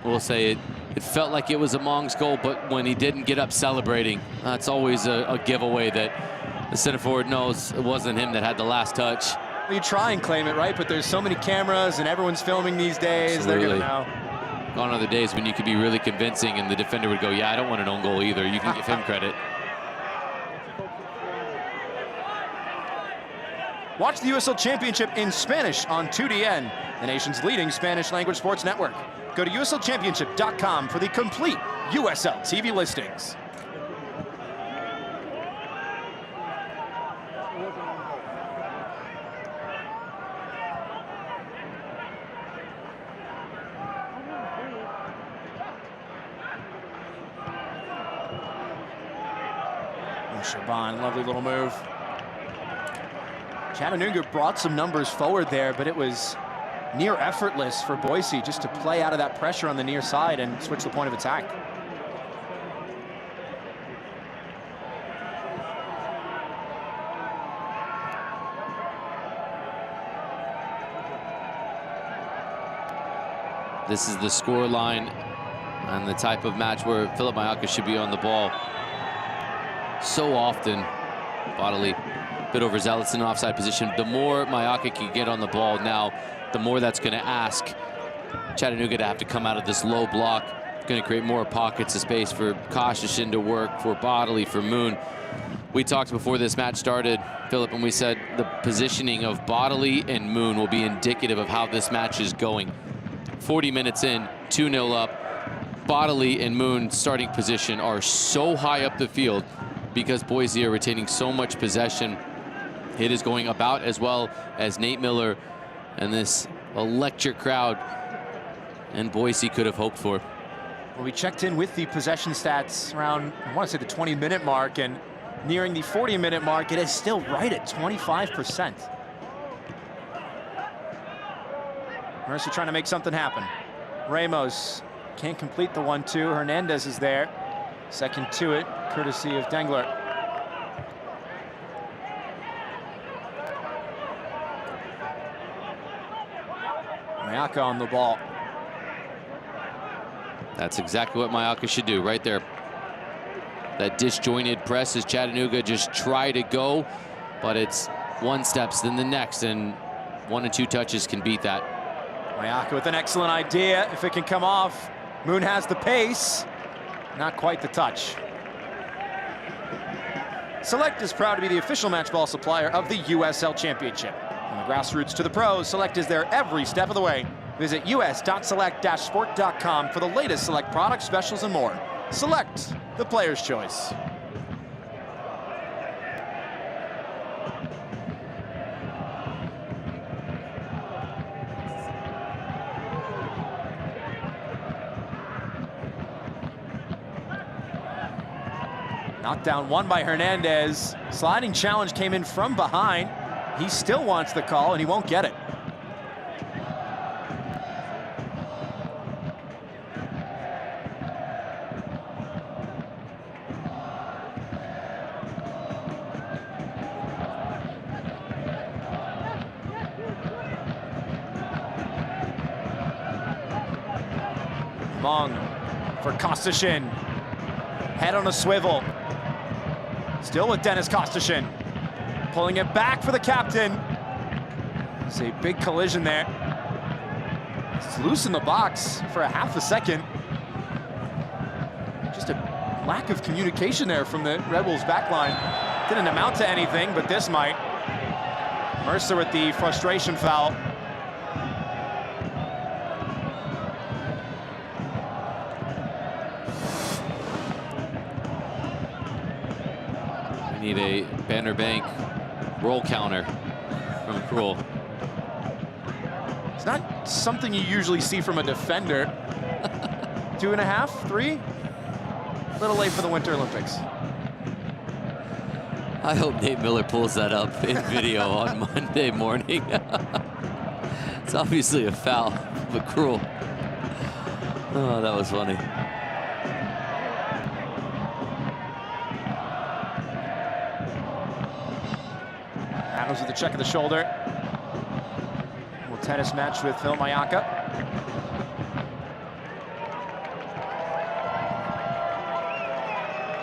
We'll say it felt like it was Among's goal, but when he didn't get up celebrating, that's always a giveaway that the center forward knows it wasn't him that had the last touch. You try and claim it, right? But there's so many cameras and everyone's filming these days. Absolutely. They're gonna know. Gone are the days when you could be really convincing and the defender would go, yeah, I don't want an own goal either. You can give him credit. Watch the USL Championship in Spanish on 2DN, the nation's leading Spanish language sports network. Go to uslchampionship.com for the complete USL TV listings. Shaban, lovely little move. Chattanooga brought some numbers forward there, but it was near effortless for Boise just to play out of that pressure on the near side and switch the point of attack. This is the score line and the type of match where Philip Mayaka should be on the ball. So often, Bodily a bit overzealous in an offside position. The more Mayaka can get on the ball now, the more that's going to ask Chattanooga to have to come out of this low block. Going to create more pockets of space for Kostishin to work, for Bodily, for Moon. We talked before this match started, Philip, and we said the positioning of Bodily and Moon will be indicative of how this match is going. 40 minutes in, 2-0 up. Bodily and Moon starting position are so high up the field because Boise are retaining so much possession. It is going about as well as Nate Miller and this electric crowd and Boise could have hoped for. Well, we checked in with the possession stats around, I want to say, the 20-minute mark, and nearing the 40-minute mark, it is still right at 25%. Mercer trying to make something happen. Ramos can't complete the 1-2. Hernandez is there. Second to it, courtesy of Dengler. Mayaka on the ball. That's exactly what Mayaka should do right there. That disjointed press as Chattanooga just try to go, but it's one steps, then the next, and 1 and 2 touches can beat that. Mayaka with an excellent idea. If it can come off, Moon has the pace. Not quite the touch. Select is proud to be the official match ball supplier of the USL Championship. From the grassroots to the pros, Select is there every step of the way. Visit us.select-sport.com for the latest Select products, specials, and more. Select, the player's choice. Knockdown one by Hernandez. Sliding challenge came in from behind. He still wants the call, and he won't get it. Long for Kostishin. Head on a swivel. Still with Dennis Kostishin. Pulling it back for the captain. It's a big collision there. It's loose in the box for a half a second. Just a lack of communication there from the Red Bulls backline. Didn't amount to anything, but this might. Mercer with the frustration foul. Need a Banner Bank roll counter from Krul. It's not something you usually see from a defender. 2.5, 3? A little late for the Winter Olympics. I hope Nate Miller pulls that up in video on Monday morning. It's obviously a foul, but Krul. Oh, that was funny. Adams with the check of the shoulder. Little tennis match with Phil Mayaka.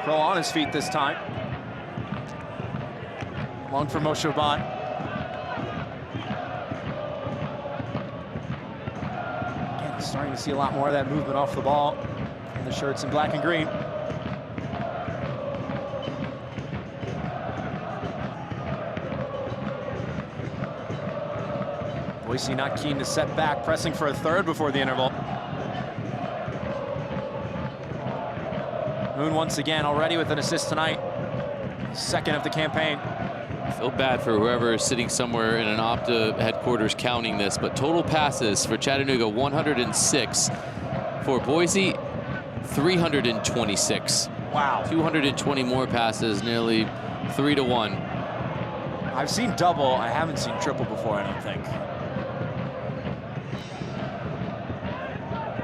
Kroll on his feet this time. Long for Moshe Ban. Again, starting to see a lot more of that movement off the ball in the shirts in black and green. Boise not keen to set back, pressing for a third before the interval. Moon once again already with an assist tonight. Second of the campaign. I feel bad for whoever is sitting somewhere in an Opta headquarters counting this, but total passes for Chattanooga, 106. For Boise, 326. Wow. 220 more passes, nearly 3-1. I've seen double, I haven't seen triple before, I don't think.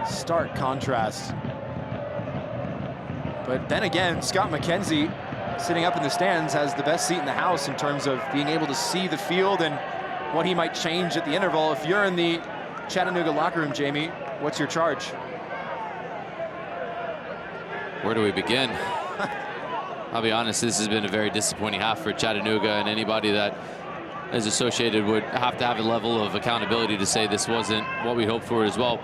Stark contrast. But then again, Scott McKenzie, sitting up in the stands, has the best seat in the house in terms of being able to see the field and what he might change at the interval. If you're in the Chattanooga locker room, Jamie, what's your charge? Where do we begin? I'll be honest, this has been a very disappointing half for Chattanooga, and anybody that is associated would have to have a level of accountability to say this wasn't what we hoped for as well.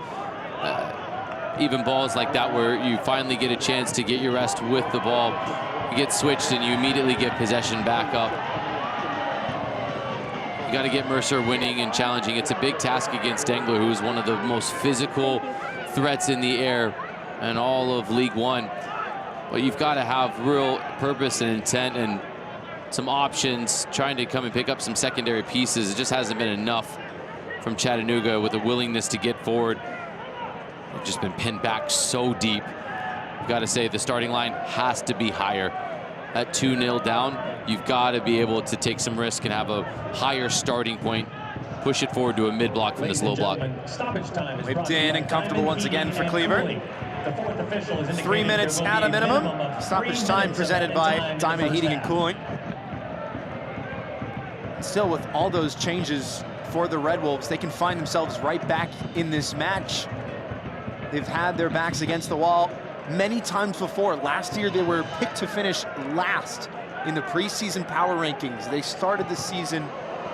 Even balls like that where you finally get a chance to get your rest with the ball, you get switched and you immediately get possession back up. You got to get Mercer winning and challenging. It's a big task against Dengler, who is one of the most physical threats in the air in all of League One. But you've got to have real purpose and intent and some options, trying to come and pick up some secondary pieces. It just hasn't been enough from Chattanooga with a willingness to get forward. They've just been pinned back so deep. You've got to say the starting line has to be higher. At 2-0 down, you've got to be able to take some risk and have a higher starting point. Push it forward to a mid-block from this low block. Whipped in and comfortable once again for Cleaver. 3 minutes at a minimum. Stoppage time presented by Diamond Heating and Cooling. Still, with all those changes for the Red Wolves, they can find themselves right back in this match. They've had their backs against the wall many times before. Last year, they were picked to finish last in the preseason power rankings. They started the season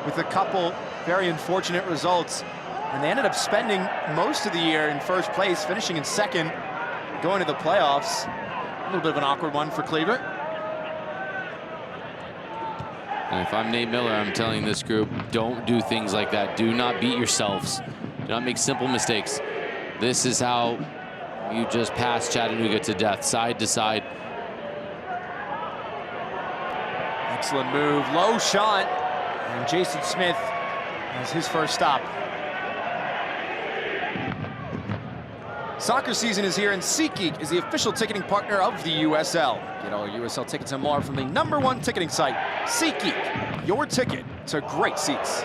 with a couple very unfortunate results, and they ended up spending most of the year in first place, finishing in second, going to the playoffs. A little bit of an awkward one for Cleaver. And if I'm Nate Miller, I'm telling this group, don't do things like that. Do not beat yourselves. Do not make simple mistakes. This is how you just pass Chattanooga to death, side to side. Excellent move, low shot, and Jason Smith has his first stop. Soccer season is here, and SeatGeek is the official ticketing partner of the USL. Get all USL tickets and more from the #1 ticketing site, SeatGeek. Your ticket to great seats.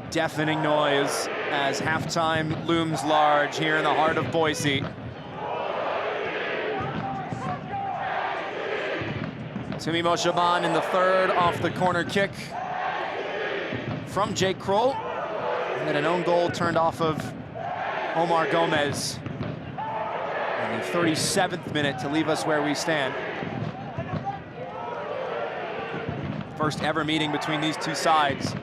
Deafening noise as halftime looms large here in the heart of Boise. Tumi Moshaban in the third off the corner kick from Jake Kroll. And then an own goal turned off of Omar Gomez in the 37th minute to leave us where we stand. First ever meeting between these two sides.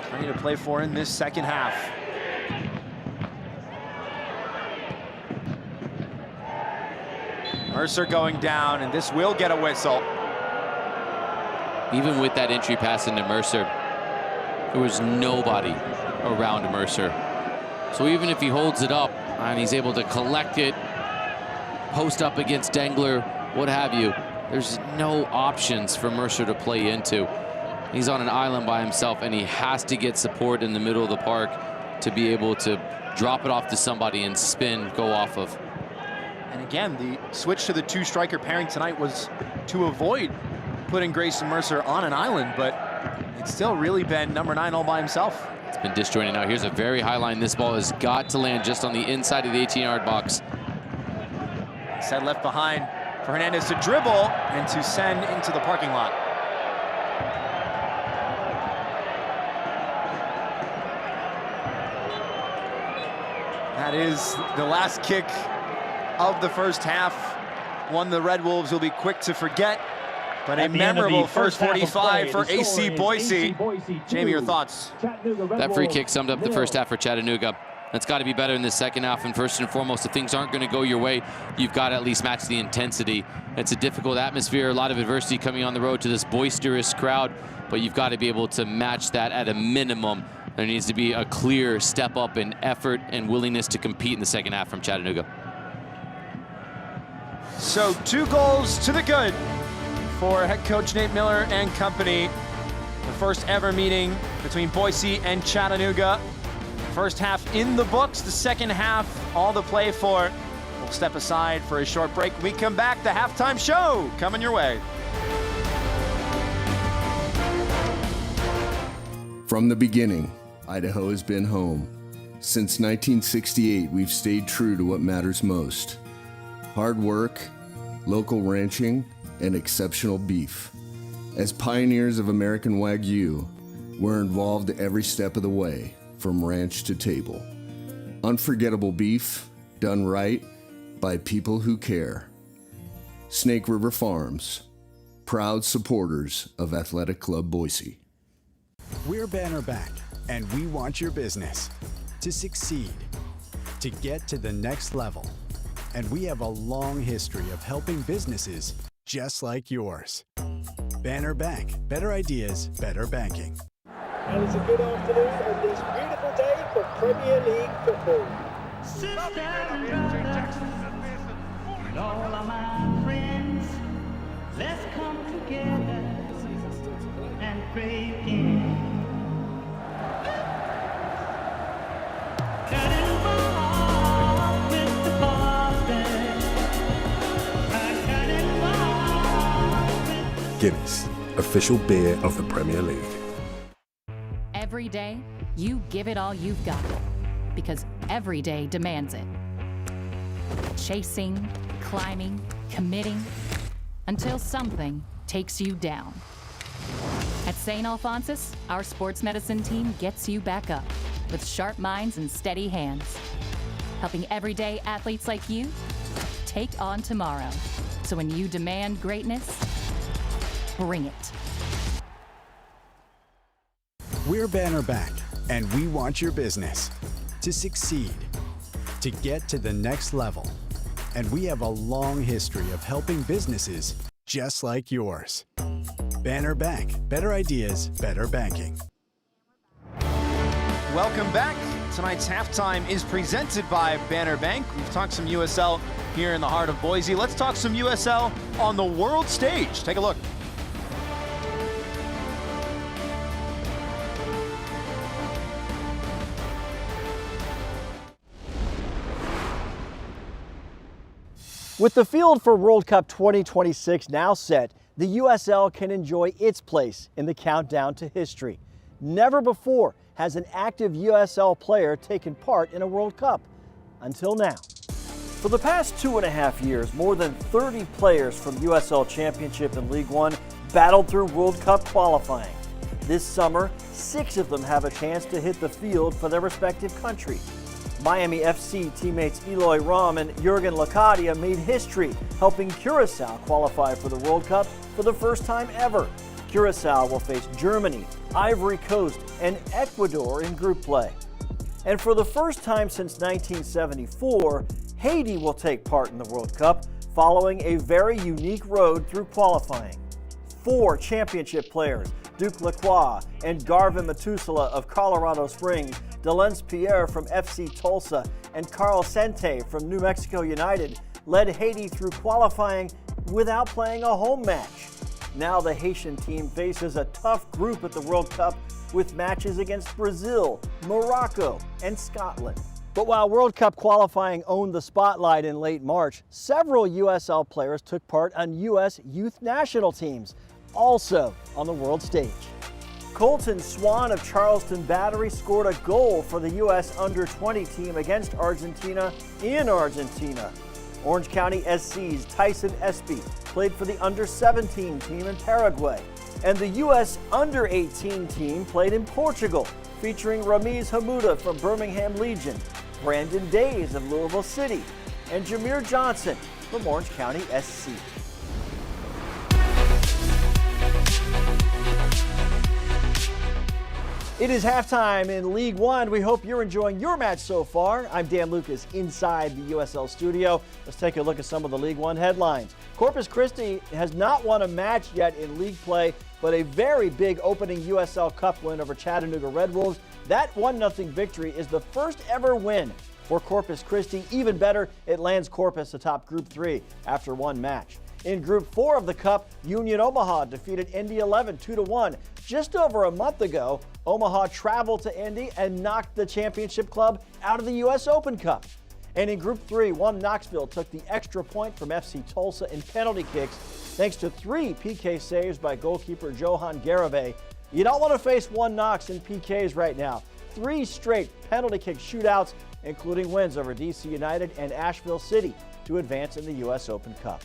Plenty to play for in this second half. Mercer going down, and this will get a whistle. Even with that entry pass into Mercer, there was nobody around Mercer. So even if he holds it up and he's able to collect it, post up against Dengler, what have you, there's no options for Mercer to play into. He's on an island by himself, and he has to get support in the middle of the park to be able to drop it off to somebody and spin, go off of. And again, the switch to the two-striker pairing tonight was to avoid putting Grayson Mercer on an island, but it's still really been #9 all by himself. It's been disjointed now. Here's a very high line. This ball has got to land just on the inside of the 18-yard box. Set left behind for Hernandez to dribble and to send into the parking lot. That is the last kick of the first half. One the Red Wolves will be quick to forget, but a memorable first 45 for AC Boise. Jamie, your thoughts? That free kick summed up the first half for Chattanooga. That's got to be better in the second half, and first and foremost, if things aren't going to go your way, you've got to at least match the intensity. It's a difficult atmosphere, a lot of adversity coming on the road to this boisterous crowd, but you've got to be able to match that at a minimum. There needs to be a clear step up in effort and willingness to compete in the second half from Chattanooga. So 2 goals to the good for head coach Nate Miller and company. The first ever meeting between Boise and Chattanooga. First half in the books, the second half all to play for. We'll step aside for a short break. When we come back, the halftime show coming your way. From the beginning, Idaho has been home. Since 1968, we've stayed true to what matters most: hard work, local ranching, and exceptional beef. As pioneers of American Wagyu, we're involved every step of the way, from ranch to table. Unforgettable beef, done right, by people who care. Snake River Farms, proud supporters of Athletic Club Boise. We're Banner Bank, and we want your business to succeed, to get to the next level. And we have a long history of helping businesses just like yours. Banner Bank, better ideas, better banking. And it's a good afternoon on this beautiful day for Premier League football. Sisters and brothers, and all of my friends, let's come together and pray again. Cutting ball with the Boston, cutting ball with Guinness, official beer of the Premier League. Every day, you give it all you've got, because every day demands it. Chasing, climbing, committing, until something takes you down. At St. Alphonsus, our sports medicine team gets you back up with sharp minds and steady hands, helping everyday athletes like you take on tomorrow. So when you demand greatness, bring it. We're Banner Bank, and we want your business to succeed, to get to the next level. And we have a long history of helping businesses just like yours. Banner Bank, better ideas, better banking. Welcome back. Tonight's halftime is presented by Banner Bank. We've talked some USL here in the heart of Boise. Let's talk some USL on the world stage. Take a look. With the field for World Cup 2026 now set, the USL can enjoy its place in the countdown to history. Never before has an active USL player taken part in a World Cup, until now. For the past 2.5 years, more than 30 players from USL Championship and League One battled through World Cup qualifying. This summer, 6 of them have a chance to hit the field for their respective countries. Miami FC teammates Eloy Rom and Jurgen Locadia made history, helping Curacao qualify for the World Cup for the first time ever. Curacao will face Germany, Ivory Coast, and Ecuador in group play. And for the first time since 1974, Haiti will take part in the World Cup, following a very unique road through qualifying. 4 championship players, Duke Lacroix and Garvin Matusala of Colorado Springs, Delence Pierre from FC Tulsa, and Carl Sente from New Mexico United, led Haiti through qualifying without playing a home match. Now the Haitian team faces a tough group at the World Cup with matches against Brazil, Morocco, and Scotland. But while World Cup qualifying owned the spotlight in late March, several USL players took part on U.S. youth national teams, also on the world stage. Colton Swan of Charleston Battery scored a goal for the U.S. Under-20 team against Argentina in Argentina. Orange County SC's Tyson Espy played for the Under-17 team in Paraguay. And the U.S. Under-18 team played in Portugal, featuring Ramiz Hamuda from Birmingham Legion, Brandon Days of Louisville City, and Jameer Johnson from Orange County SC. It is halftime in League One. We hope you're enjoying your match so far. I'm Dan Lucas inside the USL studio. Let's take a look at some of the League One headlines. Corpus Christi has not won a match yet in league play, but a very big opening USL Cup win over Chattanooga Red Wolves. That 1-0 victory is the first ever win for Corpus Christi. Even better, it lands Corpus atop Group 3 after one match. In Group 4 of the Cup, Union Omaha defeated Indy 11 2-1. Just over a month ago, Omaha traveled to Indy and knocked the championship club out of the U.S. Open Cup. And in Group 3, One Knoxville took the extra point from FC Tulsa in penalty kicks thanks to 3 PK saves by goalkeeper Johan Garibay. You don't want to face one knocks in PKs right now. 3 straight penalty kick shootouts, including wins over DC United and Asheville City to advance in the U.S. Open Cup.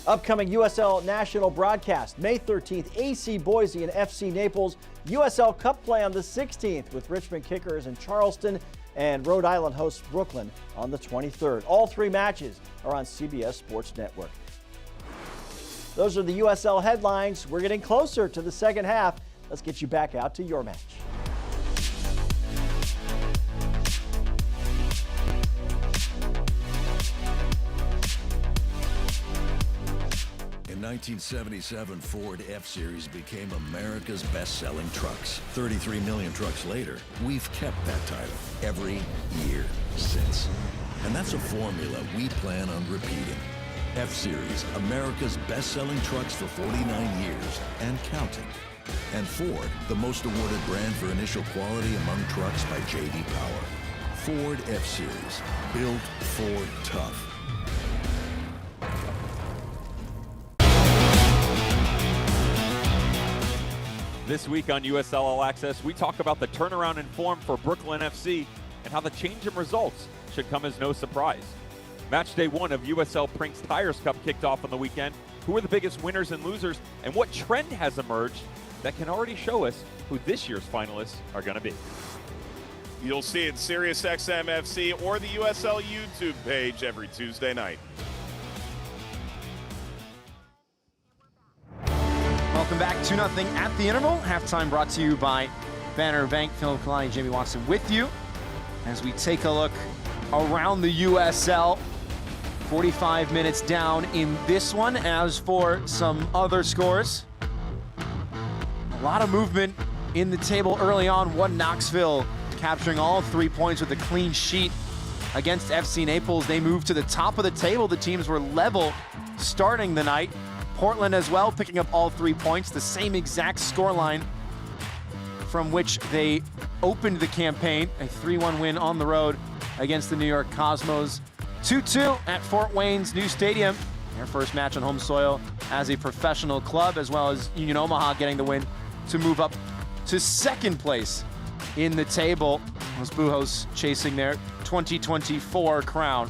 Upcoming USL national broadcast, May 13th, AC Boise and FC Naples. USL Cup play on the 16th with Richmond Kickers in Charleston, and Rhode Island hosts Brooklyn on the 23rd. All 3 matches are on CBS Sports Network. Those are the USL headlines. We're getting closer to the second half. Let's get you back out to your match. In 1977, Ford F-Series became America's best-selling trucks. 33 million trucks later, we've kept that title every year since. And that's a formula we plan on repeating. F-Series, America's best-selling trucks for 49 years and counting. And Ford, the most awarded brand for initial quality among trucks by J.D. Power. Ford F-Series, built Ford tough. This week on USL All Access, we talk about the turnaround in form for Brooklyn FC and how the change in results should come as no surprise. Match day 1 of USL Prinks Tires Cup kicked off on the weekend. Who are the biggest winners and losers, and what trend has emerged that can already show us who this year's finalists are going to be? You'll see it SiriusXM FC or the USL YouTube page every Tuesday night. Welcome back, 2-0 at the interval. Halftime brought to you by Banner Bank. Philip Kalani, Jamie Watson with you as we take a look around the USL. 45 minutes down in this one. As for some other scores, a lot of movement in the table early on. One Knoxville capturing all 3 points with a clean sheet against FC Naples. They moved to the top of the table. The teams were level starting the night. Portland as well, picking up all 3 points, the same exact scoreline from which they opened the campaign. A 3-1 win on the road against the New York Cosmos. 2-2 at Fort Wayne's new stadium. Their first match on home soil as a professional club, as well as Union Omaha getting the win to move up to second place in the table. Los Bujos chasing their 2024 crown.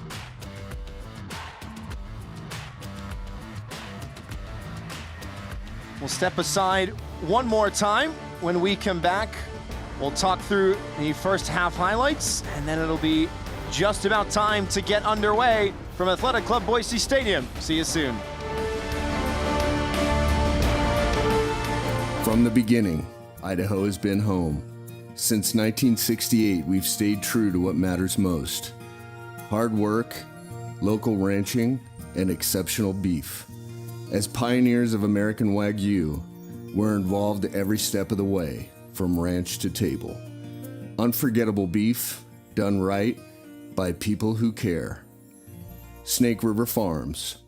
We'll step aside one more time. When we come back, we'll talk through the first half highlights, and then it'll be just about time to get underway from Athletic Club Boise Stadium. See you soon. From the beginning, Idaho has been home. Since 1968, we've stayed true to what matters most: hard work, local ranching, and exceptional beef. As pioneers of American Wagyu, we're involved every step of the way, from ranch to table. Unforgettable beef, done right, by people who care. Snake River Farms,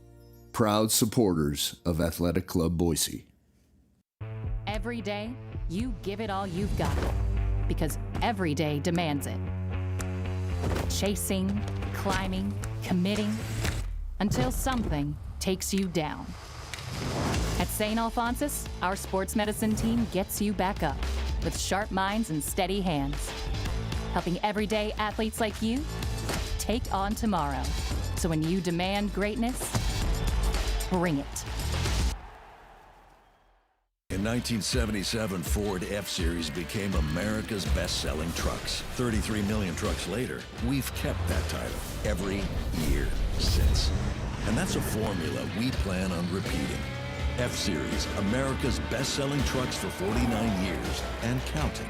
proud supporters of Athletic Club Boise. Every day, you give it all you've got, because every day demands it. Chasing, climbing, committing, until something takes you down. At St. Alphonsus, our sports medicine team gets you back up with sharp minds and steady hands, helping everyday athletes like you take on tomorrow. So when you demand greatness, bring it. In 1977, Ford F-Series became America's best-selling trucks. 33 million trucks later, we've kept that title every year since. And that's a formula we plan on repeating. F-Series, America's best-selling trucks for 49 years and counting.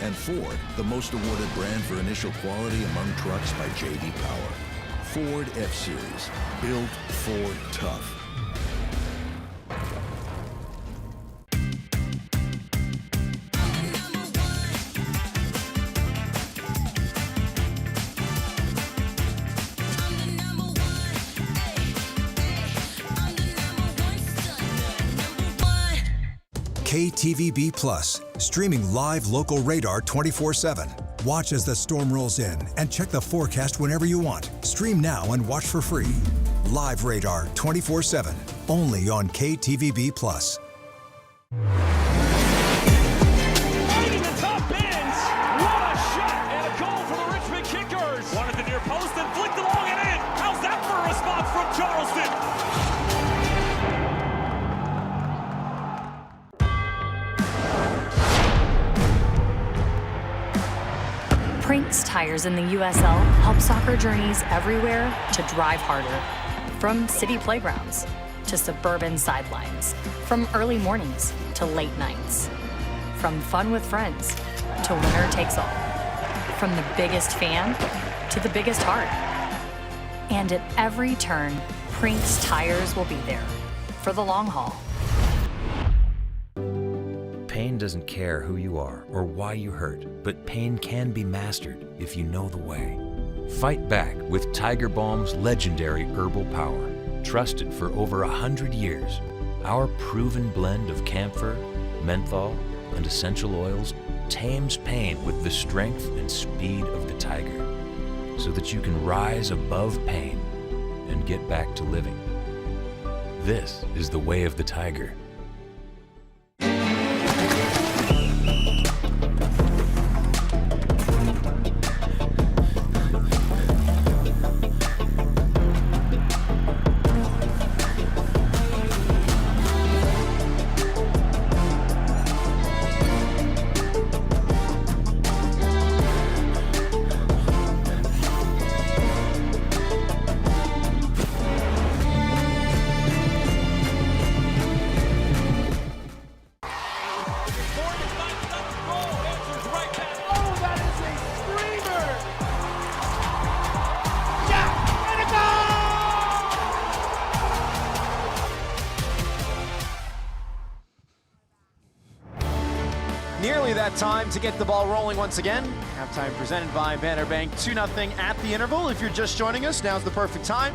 And Ford, the most awarded brand for initial quality among trucks by J.D. Power. Ford F-Series, built Ford tough. KTVB Plus, streaming live local radar 24/7. Watch as the storm rolls in and check the forecast whenever you want. Stream now and watch for free. Live radar 24/7, only on KTVB Plus. Prinks tires in the USL help soccer journeys everywhere to drive harder. From city playgrounds to suburban sidelines, from early mornings to late nights, from fun with friends to winner takes all, from the biggest fan to the biggest heart. And at every turn, Prinks tires will be there for the long haul. Pain doesn't care who you are or why you hurt, but pain can be mastered if you know the way. Fight back with Tiger Balm's legendary herbal power. Trusted for over 100 years, our proven blend of camphor, menthol, and essential oils tames pain with the strength and speed of the tiger, so that you can rise above pain and get back to living. This is the way of the tiger. Nearly that time to get the ball rolling once again. Halftime presented by Banner Bank, 2-0 at the interval. If you're just joining us, now's the perfect time,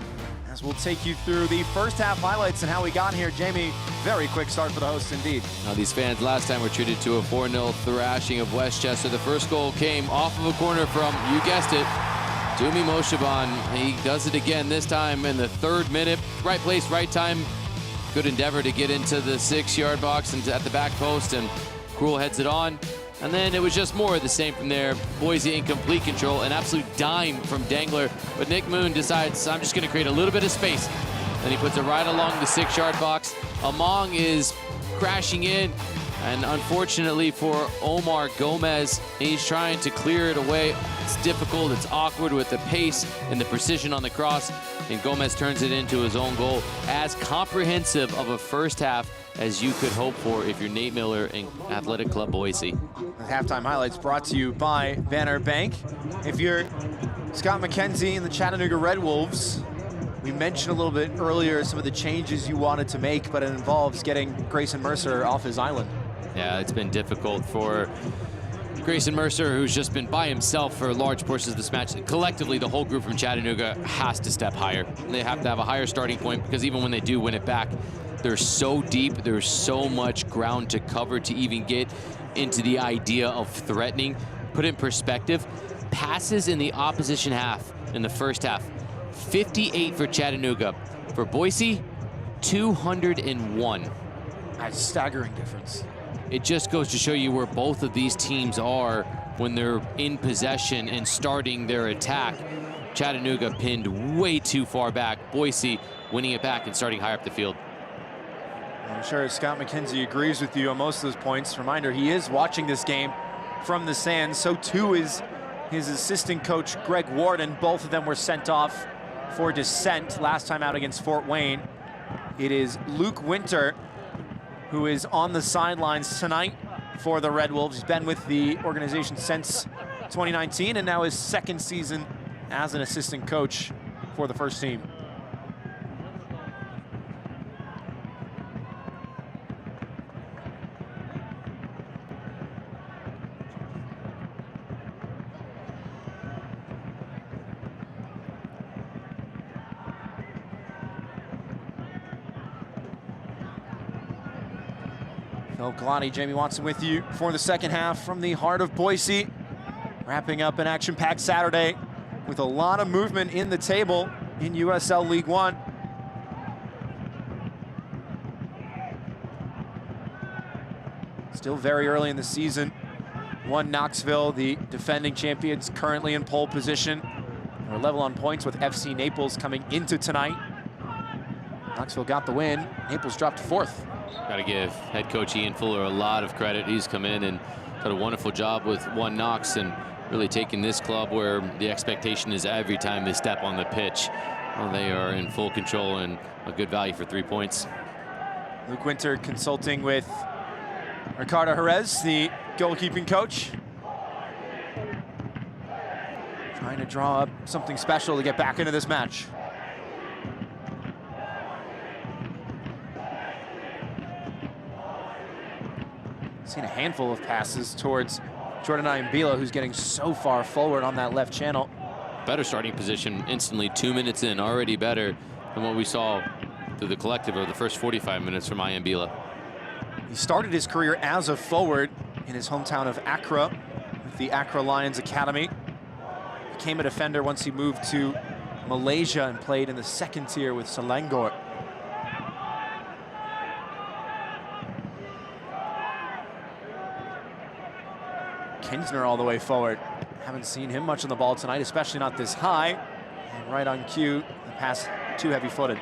as we'll take you through the first half highlights and how we got here. Jamie, very quick start for the hosts indeed. Now these fans last time were treated to a 4-0 thrashing of Westchester. The first goal came off of a corner from, you guessed it, Dumi Moshaban. He does it again, this time in the 3rd minute. Right place, right time. Good endeavor to get into the 6-yard box and at the back post, and Krul heads it on. And then it was just more of the same from there. Boise in complete control, an absolute dime from Dangler. But Nick Moon decides, I'm just going to create a little bit of space. And he puts it right along the 6-yard box. Among is crashing in. And unfortunately for Omar Gomez, he's trying to clear it away. It's difficult, it's awkward with the pace and the precision on the cross. And Gomez turns it into his own goal. As comprehensive of a first half as you could hope for if you're Nate Miller and Athletic Club Boise. The halftime highlights brought to you by Banner Bank. If you're Scott McKenzie and the Chattanooga Red Wolves, we mentioned a little bit earlier some of the changes you wanted to make, but it involves getting Grayson Mercer off his island. Yeah, it's been difficult for Grayson Mercer, who's just been by himself for large portions of this match. Collectively, the whole group from Chattanooga has to step higher. They have to have a higher starting point, because even when they do win it back, they're so deep, there's so much ground to cover to even get into the idea of threatening. Put in perspective, passes in the opposition half in the first half, 58 for Chattanooga. For Boise, 201. That's a staggering difference. It just goes to show you where both of these teams are when they're in possession and starting their attack. Chattanooga pinned way too far back. Boise winning it back and starting higher up the field. I'm sure Scott McKenzie agrees with you on most of those points. Reminder, he is watching this game from the stands. So too is his assistant coach, Greg Warden. Both of them were sent off for dissent last time out against Fort Wayne. It is Luke Winter who is on the sidelines tonight for the Red Wolves. He's been with the organization since 2019 and now his 2nd season as an assistant coach for the first team. Phil Galani, Jamie Watson with you for the second half from the heart of Boise. Wrapping up an action-packed Saturday with a lot of movement in the table in USL League One. Still very early in the season. One Knoxville, the defending champions, currently in pole position. They're level on points with FC Naples coming into tonight. Knoxville got the win. Naples dropped to 4th. Got to give head coach Ian Fuller a lot of credit. He's come in and done a wonderful job with One Knox, and really taking this club where the expectation is every time they step on the pitch, well, they are in full control and a good value for 3 points. Luke Winter consulting with Ricardo Jerez, the goalkeeping coach. Trying to draw up something special to get back into this match. Seen a handful of passes towards Jordan Ayambila, who's getting so far forward on that left channel. Better starting position instantly, 2 minutes in, already better than what we saw through the collective of the first 45 minutes from Ayambila. He started his career as a forward in his hometown of Accra with the Accra Lions Academy. Became a defender once he moved to Malaysia and played in the second tier with Selangor. Kinsner all the way forward. Haven't seen him much on the ball tonight, especially not this high. And right on cue, the pass too heavy-footed.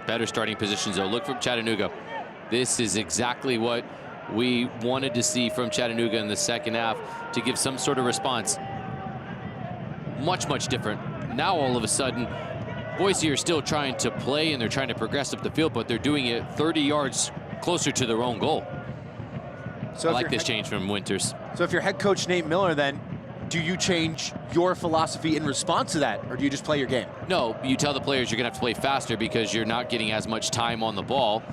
Better starting positions, though. Look from Chattanooga. This is exactly what we wanted to see from Chattanooga in the second half, to give some sort of response. Much, much different. Now, all of a sudden, Boise are still trying to play and they're trying to progress up the field, but they're doing it 30 yards closer to their own goal. So I like this change from Winters. So if you're head coach Nate Miller, then do you change your philosophy in response to that, or do you just play your game? No, you tell the players you're going to have to play faster because you're not getting as much time on the ball,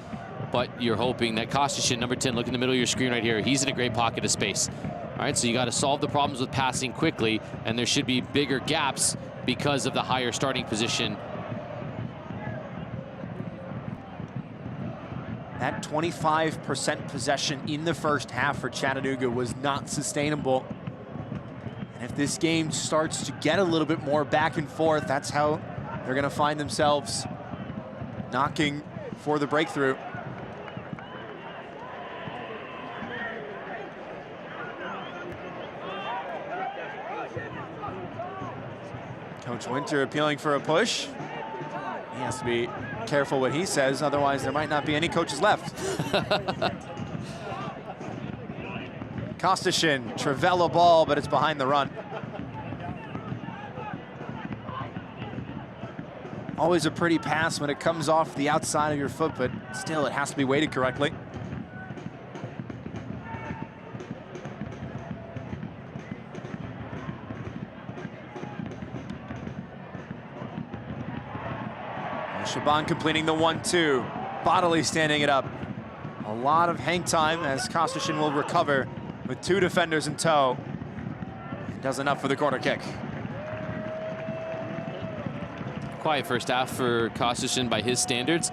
but you're hoping that Kostishin, number 10, look in the middle of your screen right here. He's in a great pocket of space. All right, so you got to solve the problems with passing quickly, and there should be bigger gaps because of the higher starting position. That 25% possession in the first half for Chattanooga was not sustainable. And if this game starts to get a little bit more back and forth, that's how they're going to find themselves knocking for the breakthrough. Coach Winter appealing for a push. He has to be careful what he says, otherwise there might not be any coaches left. Kostishin, Trivella ball, but it's behind the run. Always a pretty pass when it comes off the outside of your foot, but still it has to be weighted correctly. Shaban completing the 1-2. Bodily standing it up. A lot of hang time as Kostishin will recover with 2 defenders in tow. Does enough for the corner kick. Quiet first half for Kostishin by his standards.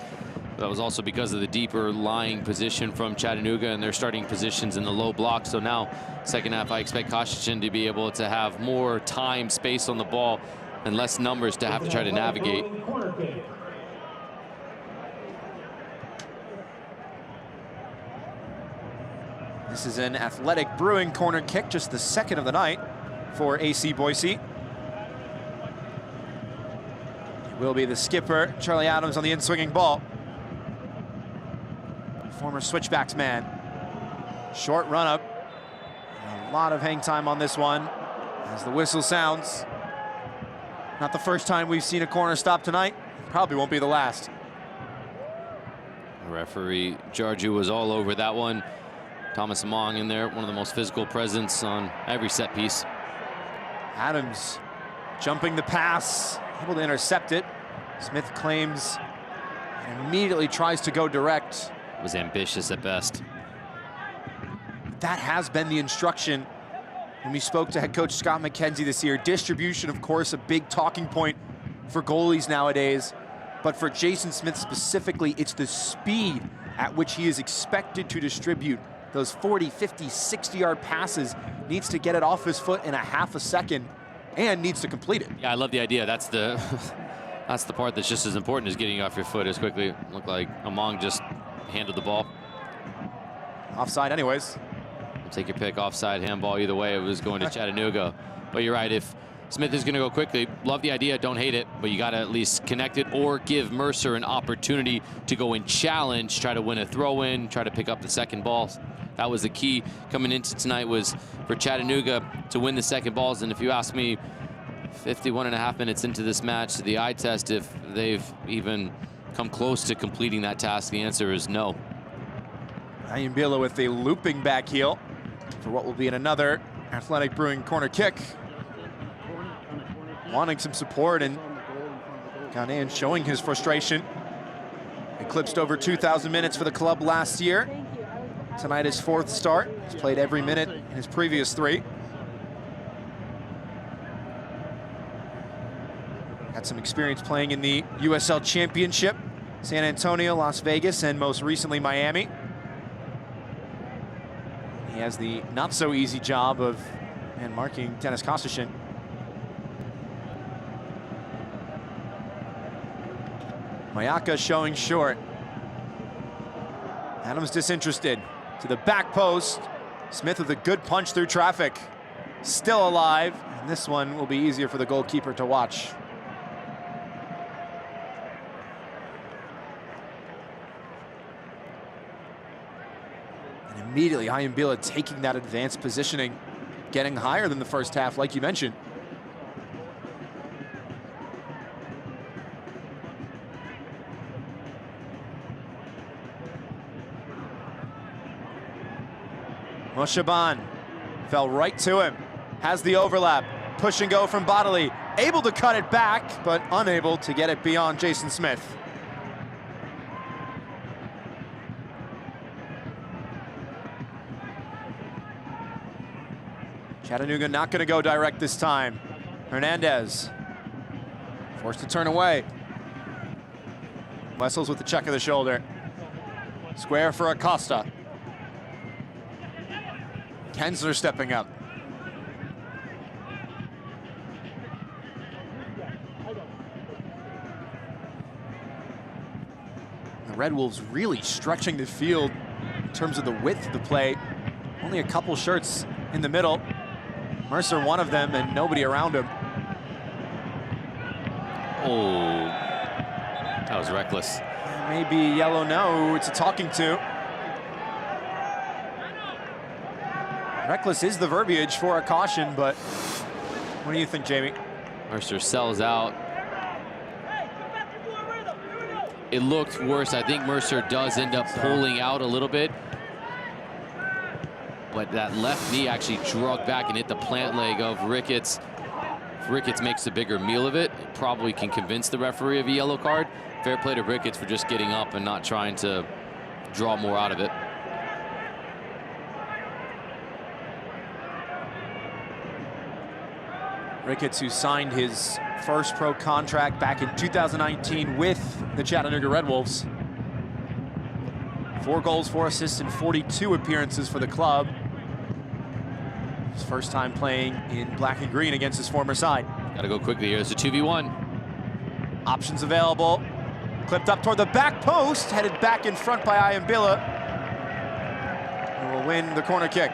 That was also because of the deeper lying position from Chattanooga and their starting positions in the low block. So now, second half, I expect Kostishin to be able to have more time, space on the ball, and less numbers to have to try to navigate. This is an Athletic Brewing corner kick, just the second of the night for AC Boise. It will be the skipper, Charlie Adams, on the in-swinging ball. Former switchbacks man. Short run up. A lot of hang time on this one as the whistle sounds. Not the first time we've seen a corner stop tonight. Probably won't be the last. Referee Jarju was all over that one. Thomas Among in there, one of the most physical presence on every set piece. Adams jumping the pass, able to intercept it. Smith claims and immediately tries to go direct. Was ambitious at best. That has been the instruction when we spoke to head coach Scott McKenzie this year. Distribution, of course, a big talking point for goalies nowadays. But for Jason Smith specifically, it's the speed at which he is expected to distribute those 40, 50, 60-yard passes. Needs to get it off his foot in a half a second and needs to complete it. Yeah, I love the idea. That's the that's the part that's just as important as getting off your foot as quickly. Looked like Among just handled the ball. Offside anyways. Take your pick, offside, handball, either way, it was going to Chattanooga. But you're right, if Smith is going to go quickly. Love the idea, don't hate it, but you got to at least connect it or give Mercer an opportunity to go and challenge, try to win a throw-in, try to pick up the second ball. That was the key coming into tonight, was for Chattanooga to win the second balls. And if you ask me, 51.5 minutes into this match, the eye test, if they've even come close to completing that task, the answer is no. Ayambila with a looping back heel for what will be in another Athletic Brewing corner kick. Wanting some support, and Ghanaian showing his frustration. Eclipsed over 2,000 minutes for the club last year. Tonight his 4th start. He's played every minute in his previous 3. Had some experience playing in the USL Championship, San Antonio, Las Vegas, and most recently Miami. He has the not so easy job of marking Dennis Kostashin. Mayaka showing short. Adams disinterested to the back post. Smith with a good punch through traffic. Still alive, and this one will be easier for the goalkeeper to watch. And immediately Ayambila taking that advanced positioning, getting higher than the first half, like you mentioned. Moshaban fell right to him, has the overlap, push and go from Bodily, able to cut it back, but unable to get it beyond Jason Smith. Chattanooga not going to go direct this time. Hernandez forced to turn away. Wessels with the check of the shoulder. Square for Acosta. Hensler stepping up. The Red Wolves really stretching the field in terms of the width of the play. Only a couple shirts in the middle. Mercer one of them, and nobody around him. Oh, that was reckless. Maybe yellow, no, it's a talking to. Reckless is the verbiage for a caution, but what do you think, Jamie? Mercer sells out. It looked worse. I think Mercer does end up pulling out a little bit. But that left knee actually drug back and hit the plant leg of Ricketts. If Ricketts makes a bigger meal of it, it probably can convince the referee of a yellow card. Fair play to Ricketts for just getting up and not trying to draw more out of it. Ricketts, who signed his first pro contract back in 2019 with the Chattanooga Red Wolves. 4 goals, 4 assists, and 42 appearances for the club. His first time playing in black and green against his former side. Gotta go quickly here. It's a 2v1. Options available. Clipped up toward the back post, headed back in front by Ayambila. And will win the corner kick.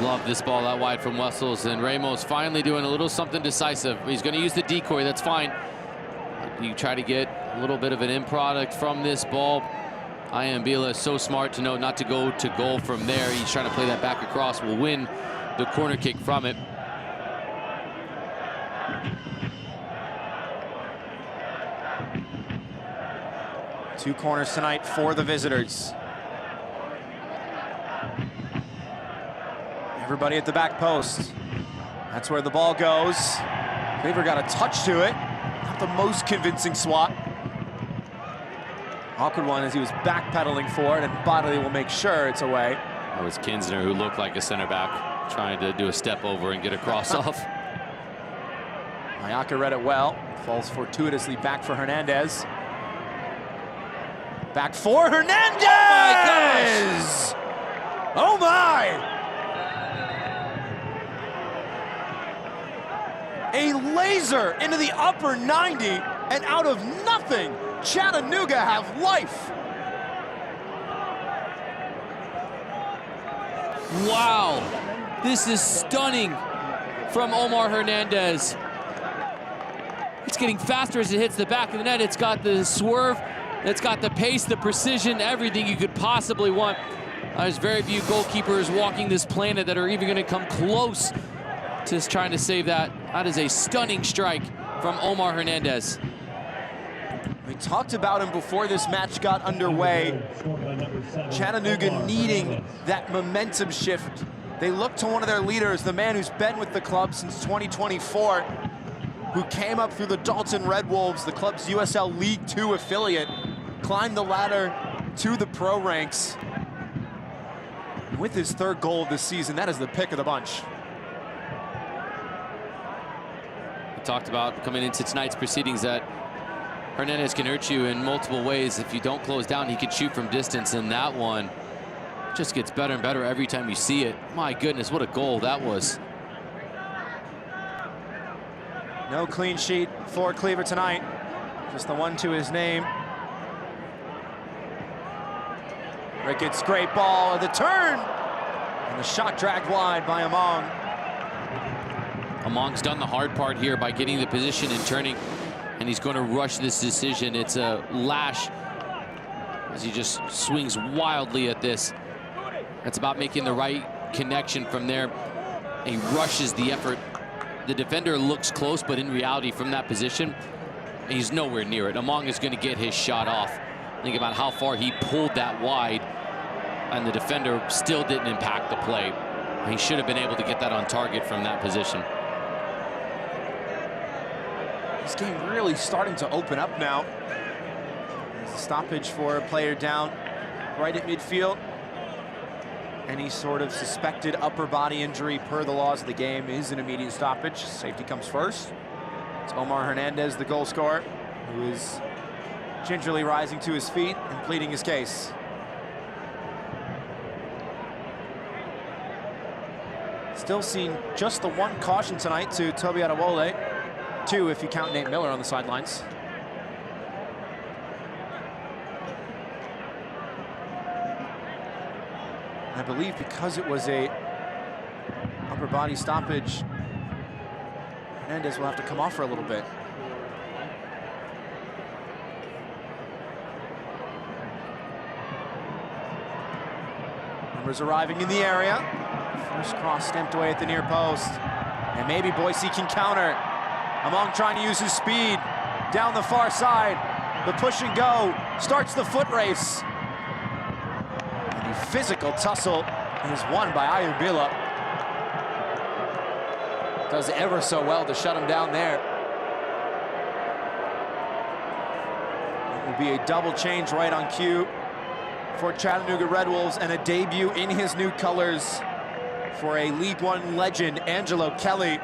Love this ball out wide from Wessels, and Ramos finally doing a little something decisive. He's going to use the decoy, that's fine. You try to get a little bit of an end product from this ball. Ayambila is so smart to know not to go to goal from there. He's trying to play that back across, will win the corner kick from it. Two corners tonight for the visitors. Everybody at the back post. That's where the ball goes. Favor got a touch to it. Not the most convincing swat. Awkward one as he was backpedaling for it, and Bodily will make sure it's away. That was Kinsner, who looked like a center back, trying to do a step over and get a cross off. Mayaka read it well. Falls fortuitously back for Hernandez. Back for Hernandez! Oh my! A laser into the upper 90, and out of nothing, Chattanooga have life. Wow, this is stunning. from Omar Hernandez. It's getting faster as it hits the back of the net. It's got the swerve, it's got the pace, the precision, everything you could possibly want. There's very few goalkeepers walking this planet that are even going to come close to trying to save that. That is a stunning strike from Omar Hernandez. We talked about him before this match got underway. Chattanooga needing that momentum shift. They look to one of their leaders, the man who's been with the club since 2024, who came up through the Dalton Red Wolves, the club's USL League Two affiliate, climbed the ladder to the pro ranks. With his third goal of the season, that is the pick of the bunch. We talked about coming into tonight's proceedings that Hernandez can hurt you in multiple ways. If you don't close down, he can shoot from distance, and that one just gets better and better every time you see it. My goodness, what a goal that was. No clean sheet for Cleaver tonight. Just the one to his name. Ricketts, great ball, the turn! And the shot dragged wide by Among. Among's done the hard part here by getting the position and turning, and he's going to rush this decision. It's a lash as he just swings wildly at this. It's about making the right connection from there. He rushes the effort. The defender looks close, but in reality, from that position, he's nowhere near it. Among is going to get his shot off. Think about how far he pulled that wide, and the defender still didn't impact the play. He should have been able to get that on target from that position. This game really starting to open up now. There's a stoppage for a player down right at midfield. Any sort of suspected upper body injury per the laws of the game is an immediate stoppage. Safety comes first. It's Omar Hernandez, the goal scorer, who is gingerly rising to his feet and pleading his case. Still seen just the one caution tonight to Toby Adewole. 2 if you count Nate Miller on the sidelines. I believe because it was a upper body stoppage, Hernandez will have to come off for a little bit. Numbers arriving in the area. First cross stamped away at the near post. And maybe Boise can counter. Among trying to use his speed down the far side. The push and go starts the foot race. And the physical tussle is won by Ayubila. Does ever so well to shut him down there. It will be a double change right on cue for Chattanooga Red Wolves, and a debut in his new colors for a League One legend, Angelo Kelly,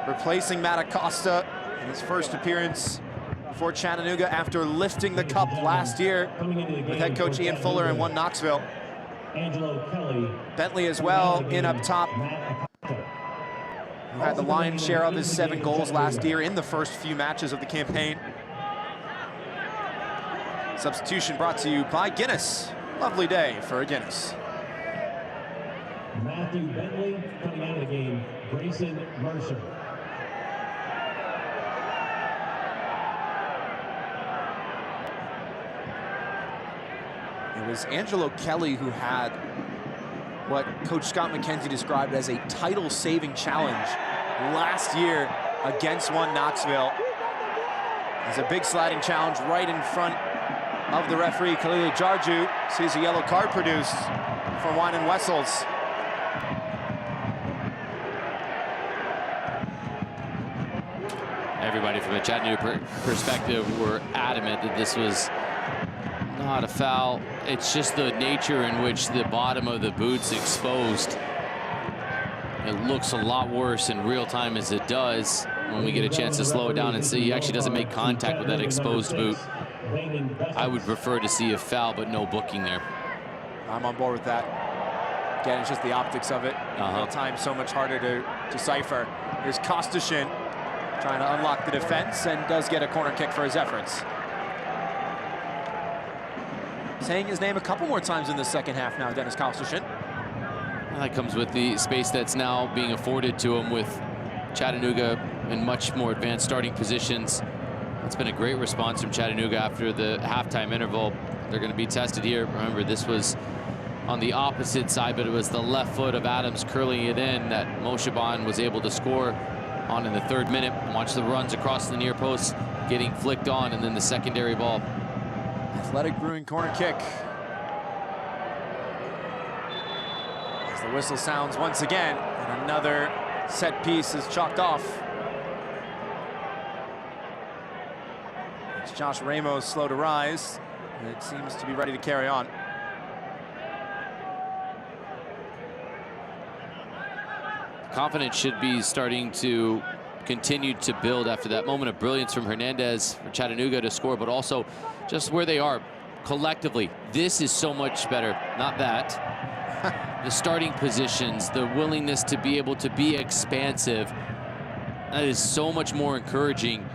replacing Matt Acosta in his first appearance for Chattanooga after lifting the cup last year with head coach Ian Fuller and One Knoxville. Angelo Kelly. Bentley as well in up top, who had the lion's share of his 7 goals last year in the first few matches of the campaign. Substitution brought to you by Guinness. Lovely day for a Guinness. Matthew Bentley coming out of the game. Grayson Mercer. It was Angelo Kelly who had what Coach Scott McKenzie described as a title-saving challenge last year against One Knoxville. It's a big sliding challenge right in front of the referee. Khalil Jarju sees a yellow card produced for Wine and Wessels. Everybody from a Chattanooga perspective were adamant that this was not a foul. It's just the nature in which the bottom of the boot's exposed. It looks a lot worse in real time as it does when we get a chance to slow it down and see he actually doesn't make contact with that exposed boot. I would prefer to see a foul, but no booking there. I'm on board with that. Again, it's just the optics of it. In real time, so much harder to decipher. Here's Kostashin trying to unlock the defense and does get a corner kick for his efforts. Saying his name a couple more times in the second half now, Dennis Kostashin. That comes with the space that's now being afforded to him with Chattanooga in much more advanced starting positions. It's been a great response from Chattanooga after the halftime interval. They're going to be tested here. Remember, this was on the opposite side, but it was the left foot of Adams curling it in that Moshaban was able to score on in the 3rd minute. Watch the runs across the near post getting flicked on, and then the secondary ball. Athletic Brewing corner kick. As the whistle sounds once again, and another set piece is chalked off. It's Josh Ramos slow to rise, and it seems to be ready to carry on. Confidence should be starting to continue to build after that moment of brilliance from Hernandez for Chattanooga to score, but also just where they are collectively. This is so much better, not that. The starting positions, the willingness to be able to be expansive, that is so much more encouraging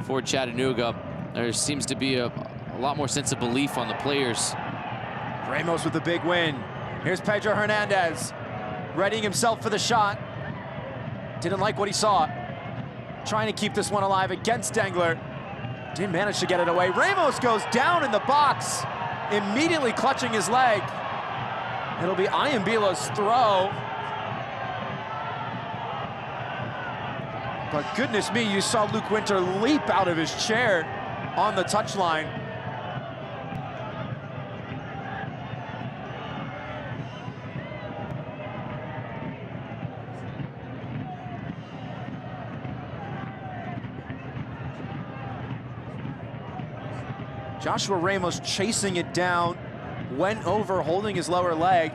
for Chattanooga. There seems to be a lot more sense of belief on the players. Ramos with the big win. Here's Pedro Hernandez, readying himself for the shot. Didn't like what he saw. Trying to keep this one alive against Dengler. Didn't manage to get it away. Ramos goes down in the box, immediately clutching his leg. It'll be Ayambila's throw. But goodness me, you saw Luke Winter leap out of his chair on the touchline. Joshua Ramos chasing it down, went over, holding his lower leg.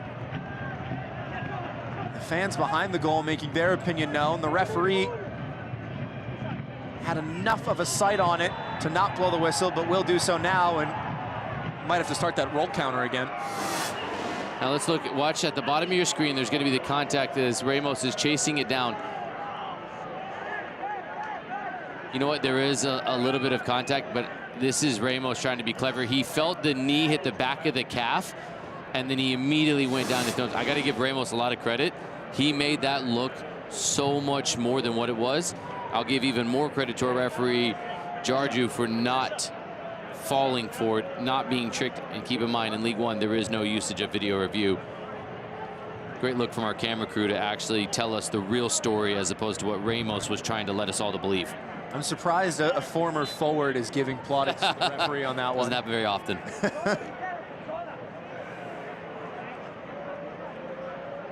The fans behind the goal making their opinion known. The referee had enough of a sight on it to not blow the whistle, but will do so now, and might have to start that roll counter again. Now let's look, watch at the bottom of your screen. There's going to be the contact as Ramos is chasing it down. You know what, there is a little bit of contact, but this is Ramos trying to be clever. He felt the knee hit the back of the calf, and then he immediately went down his nose. I got to give Ramos a lot of credit. He made that look so much more than what it was. I'll give even more credit to our referee, Jarju, for not falling for it, not being tricked. And keep in mind, in League One, there is no usage of video review. Great look from our camera crew to actually tell us the real story as opposed to what Ramos was trying to let us all to believe. I'm surprised a former forward is giving plaudits to the referee on that one. Doesn't happen very often.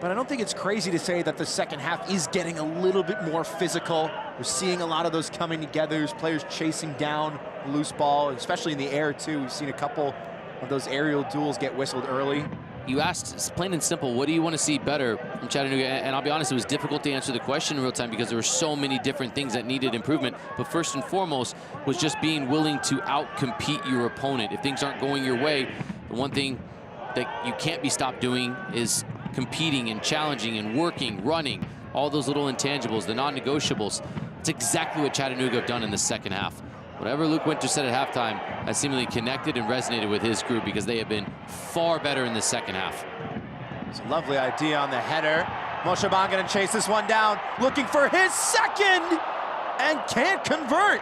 But I don't think it's crazy to say that the second half is getting a little bit more physical. We're seeing a lot of those coming together. There's players chasing down loose ball, especially in the air too. We've seen a couple of those aerial duels get whistled early. You asked, plain and simple, what do you want to see better from Chattanooga? And I'll be honest, it was difficult to answer the question in real time because there were so many different things that needed improvement. But first and foremost was just being willing to out-compete your opponent. If things aren't going your way, the one thing that you can't be stopped doing is competing and challenging and working, running, all those little intangibles, the non-negotiables. It's exactly what Chattanooga have done in the second half. Whatever Luke Winter said at halftime has seemingly connected and resonated with his group because they have been far better in the second half. It's a lovely idea on the header. Moshaban gonna chase this one down, looking for his second, and can't convert.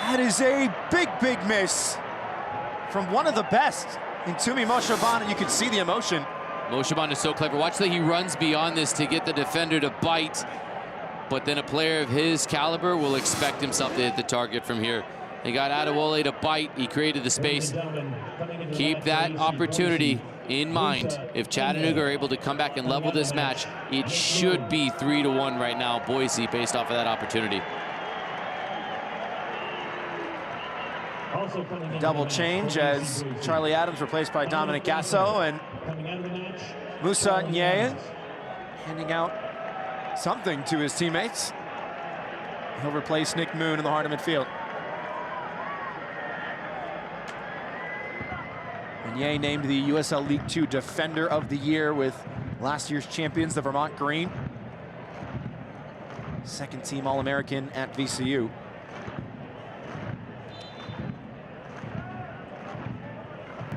That is a big, big miss from one of the best in Tumi Moshaban, and you can see the emotion. Moshaban is so clever. Watch that he runs beyond this to get the defender to bite. But then a player of his caliber will expect himself to hit the target from here. They got Adewole to bite. He created the space. Keep that opportunity in mind. If Chattanooga are able to come back and level this match, it should be 3-1 right now, Boise, based off of that opportunity. Double change as Charlie Adams replaced by Dominic Gasso, and Musa Nye handing out something to his teammates. He'll replace Nick Moon in the heart of midfield. And Nye named the USL League Two Defender of the Year with last year's champions, the Vermont Green. Second team All-American at VCU.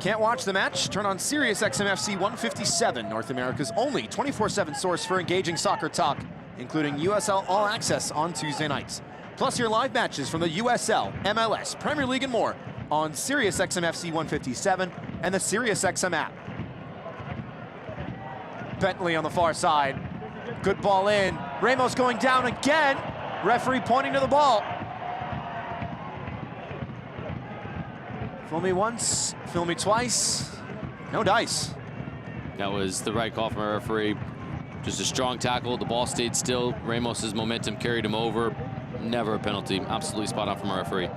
Can't watch the match? Turn on Sirius XMFC 157, North America's only 24/7 source for engaging soccer talk, including USL All Access on Tuesday nights. Plus your live matches from the USL, MLS, Premier League, and more on Sirius XMFC 157 and the Sirius XM app. Bentley on the far side. Good ball in. Ramos going down again. Referee pointing to the ball. Film me once, film me twice. No dice. That was the right call from our referee. Just a strong tackle. The ball stayed still. Ramos's momentum carried him over. Never a penalty. Absolutely spot on from our referee.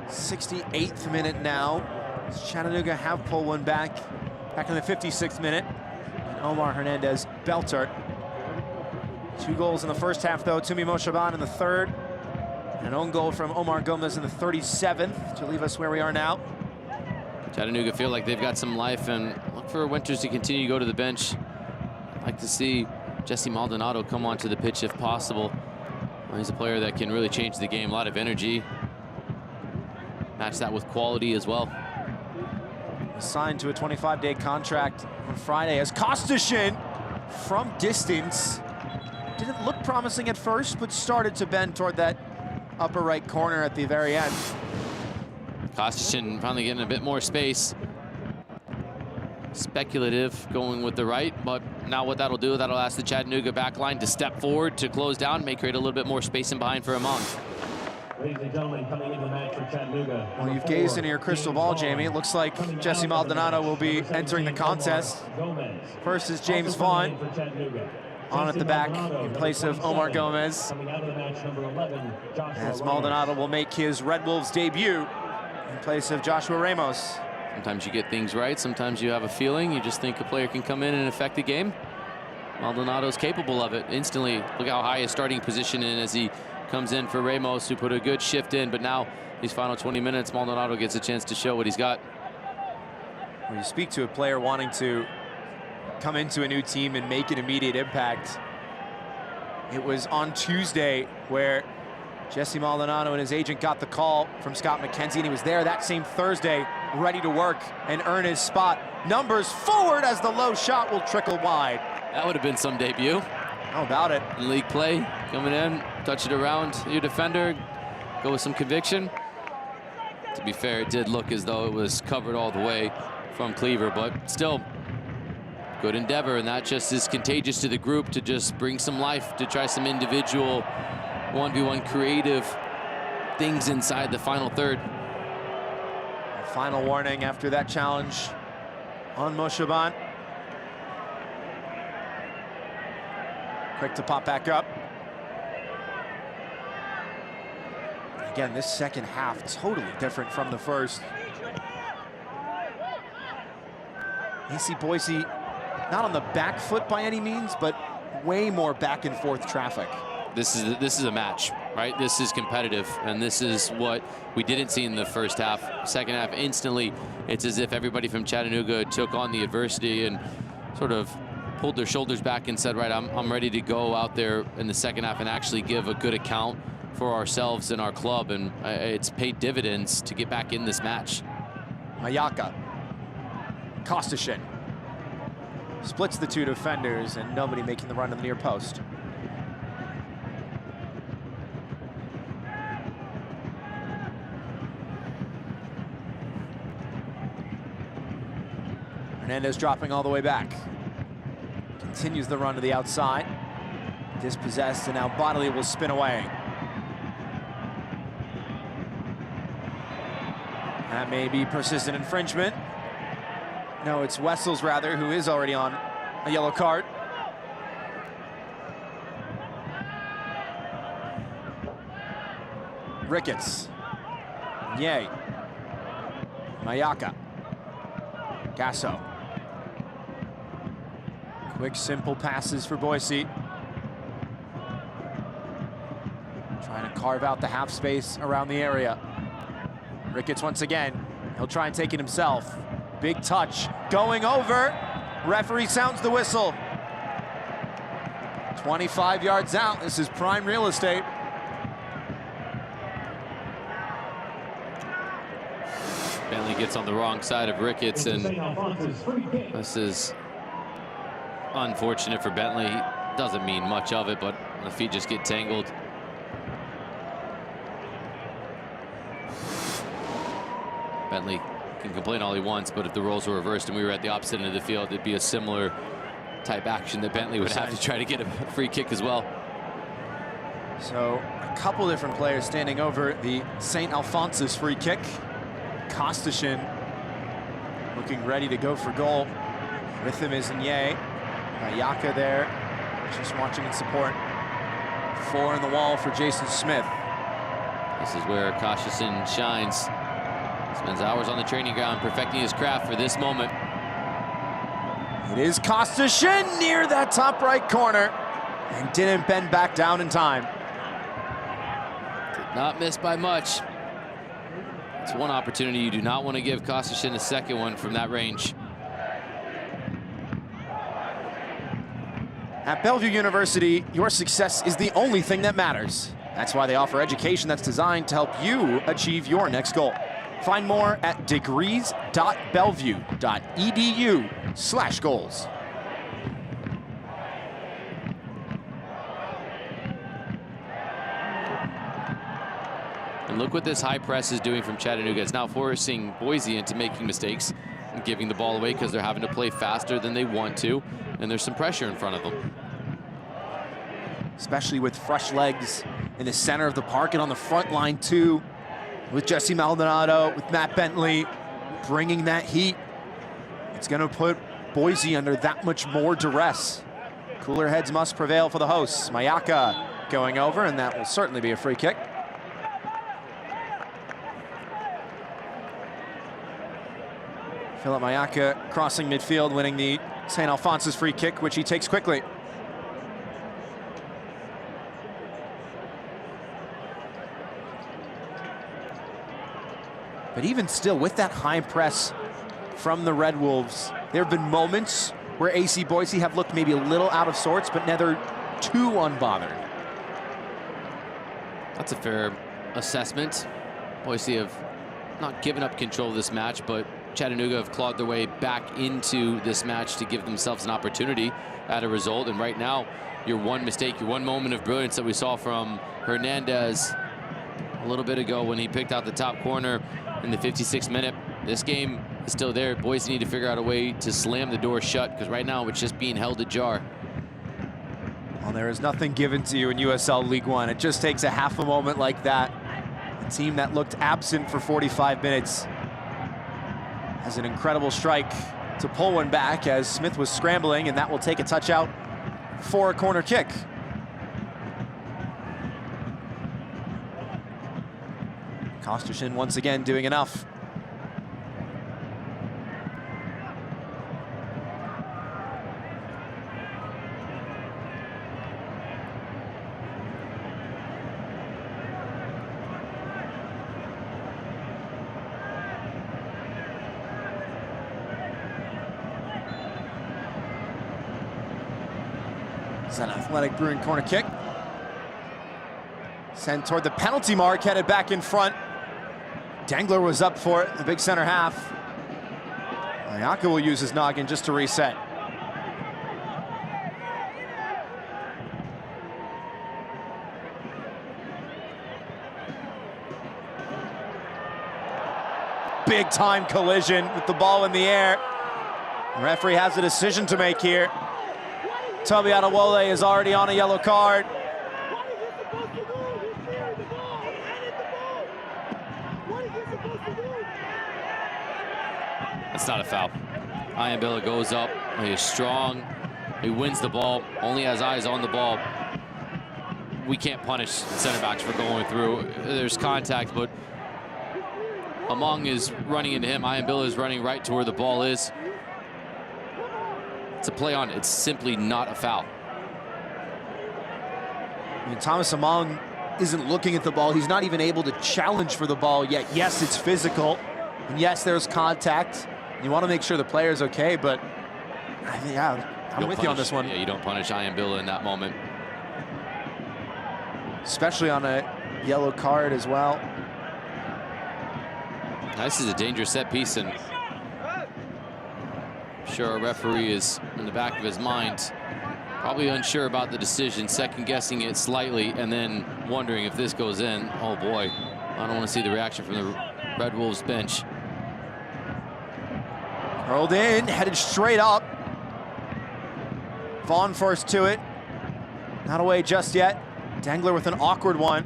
'68th minute now. Chattanooga have pulled one back in the 56th minute. And Omar Hernandez belter. 2 goals in the first half though. Tumi Moshaban in the 3rd. And an own goal from Omar Gomez in the 37th to leave us where we are now. Chattanooga feel like they've got some life and look for Winters to continue to go to the bench. I'd like to see Jesse Maldonado come onto the pitch if possible. Well, he's a player that can really change the game. A lot of energy. Match that with quality as well. Signed to a 25-day contract on Friday as Kostashin from distance. Didn't look promising at first, but started to bend toward that upper right corner at the very end. Kostashin finally getting a bit more space. Speculative going with the right, but now what that'll do, that'll ask the Chattanooga back line to step forward to close down, may create a little bit more space in behind for Amon. Ladies and gentlemen, coming into the match for Chattanooga. Well, you've gazed into your crystal ball, Jamie. It looks like Jesse Maldonado will be entering the contest. First is James Vaughn on at the back in place of Omar Gomez. As Maldonado will make his Red Wolves debut in place of Joshua Ramos. Sometimes you get things right, sometimes you have a feeling, you just think a player can come in and affect the game. Maldonado's capable of it instantly. Look how high his starting position is as he comes in for Ramos, who put a good shift in, but now these final 20 minutes, Maldonado gets a chance to show what he's got. When you speak to a player wanting to come into a new team and make an immediate impact, it was on Tuesday where Jesse Maldonado and his agent got the call from Scott McKenzie, and he was there that same Thursday, ready to work and earn his spot. Numbers forward as the low shot will trickle wide. That would have been some debut. How about it? League play, coming in, touch it around your defender, go with some conviction. To be fair, it did look as though it was covered all the way from Cleaver, but still, good endeavor, and that just is contagious to the group to just bring some life, to try some individual 1v1 creative things inside the final third. A final warning after that challenge on Moshaban. Quick to pop back up. Again, this second half totally different from the first. You see Boise not on the back foot by any means, but way more back and forth traffic. This is a match, right? This is competitive, and this is what we didn't see in the first half. Second half, instantly, it's as if everybody from Chattanooga took on the adversity and sort of pulled their shoulders back and said, right, I'm ready to go out there in the second half and actually give a good account for ourselves and our club, and it's paid dividends to get back in this match. Mayaka, Kostashin, splits the 2 defenders and nobody making the run to the near post. Hernandez dropping all the way back. Continues the run to the outside. Dispossessed, and now Bodley will spin away. That may be persistent infringement. No, it's Wessels rather, who is already on a yellow card. Ricketts. Yay. Mayaka. Gasso. Quick, simple passes for Boise. Trying to carve out the half space around the area. Ricketts once again. He'll try and take it himself. Big touch. Going over. Referee sounds the whistle. 25 yards out. This is prime real estate. Bentley gets on the wrong side of Ricketts, and this is unfortunate for Bentley. Doesn't mean much of it, but the feet just get tangled. Bentley can complain all he wants, but if the roles were reversed and we were at the opposite end of the field, it'd be a similar type action that Bentley would have to try to get a free kick as well. So a couple different players standing over the St. Alphonsus free kick. Kostashin looking ready to go for goal. With him is Nye. Mayaka there, just watching in support. 4 in the wall for Jason Smith. This is where Kostashin shines. Spends hours on the training ground perfecting his craft for this moment. It is Kostashin near that top right corner and didn't bend back down in time. Did not miss by much. It's one opportunity you do not want to give Kostashin a second one from that range. At Bellevue University, your success is the only thing that matters. That's why they offer education that's designed to help you achieve your next goal. Find more at degrees.bellevue.edu/goals. And look what this high press is doing from Chattanooga. It's now forcing Boise into making mistakes and giving the ball away because they're having to play faster than they want to, and there's some pressure in front of them. Especially with fresh legs in the center of the park and on the front line too, with Jesse Maldonado, with Matt Bentley bringing that heat. It's going to put Boise under that much more duress. Cooler heads must prevail for the hosts. Mayaka going over, and that will certainly be a free kick. Philip Mayaka crossing midfield, winning the St. Alphonsus free kick, which he takes quickly. But even still, with that high press from the Red Wolves, there have been moments where AC Boise have looked maybe a little out of sorts, but never too unbothered. That's a fair assessment. Boise have not given up control of this match, but Chattanooga have clawed their way back into this match to give themselves an opportunity at a result. And right now, your one mistake, your one moment of brilliance that we saw from Hernandez a little bit ago when he picked out the top corner in the 56th minute. This game is still there. Boise need to figure out a way to slam the door shut, because right now it's just being held ajar. Well, there is nothing given to you in USL League One. It just takes a half a moment like that. A team that looked absent for 45 minutes has an incredible strike to pull one back as Smith was scrambling, and that will take a touch out for a corner kick. Kostashin once again doing enough. It's an Athletic Bruin corner kick. Sent toward the penalty mark, headed back in front. Dengler was up for it, the big center half. Mayaka will use his noggin just to reset. Big time collision with the ball in the air. The referee has a decision to make here. Toby Adewole is already on a yellow card. That's not a foul. Ayambilla goes up. He is strong. He wins the ball. Only has eyes on the ball. We can't punish center backs for going through. There's contact, but Among is running into him. Ayambilla is running right to where the ball is. It's a play on. It's simply not a foul. I mean, Thomas Among isn't looking at the ball. He's not even able to challenge for the ball yet. Yes, it's physical, and yes, there's contact. You want to make sure the player's okay, but I think, yeah, I'm with you on this one. Yeah, you don't punish Ayambila in that moment. Especially on a yellow card as well. This is a dangerous set piece, and I'm sure our referee is in the back of his mind, probably unsure about the decision, second guessing it slightly, and then wondering if this goes in. Oh boy, I don't want to see the reaction from the Red Wolves bench. Rolled in, headed straight up. Vaughn forced to it. Not away just yet. Dengler with an awkward one,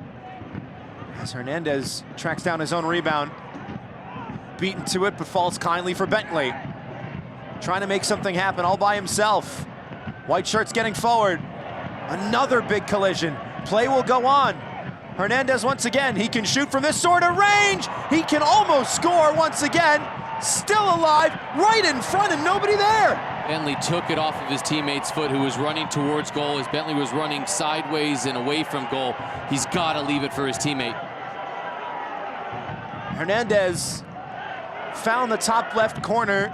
as Hernandez tracks down his own rebound. Beaten to it, but falls kindly for Bentley. Trying to make something happen all by himself. White shirts getting forward. Another big collision. Play will go on. Hernandez once again, he can shoot from this sort of range. He can almost score once again. Still alive, right in front and nobody there. Bentley took it off of his teammate's foot, who was running towards goal. As Bentley was running sideways and away from goal, he's got to leave it for his teammate. Hernandez found the top left corner,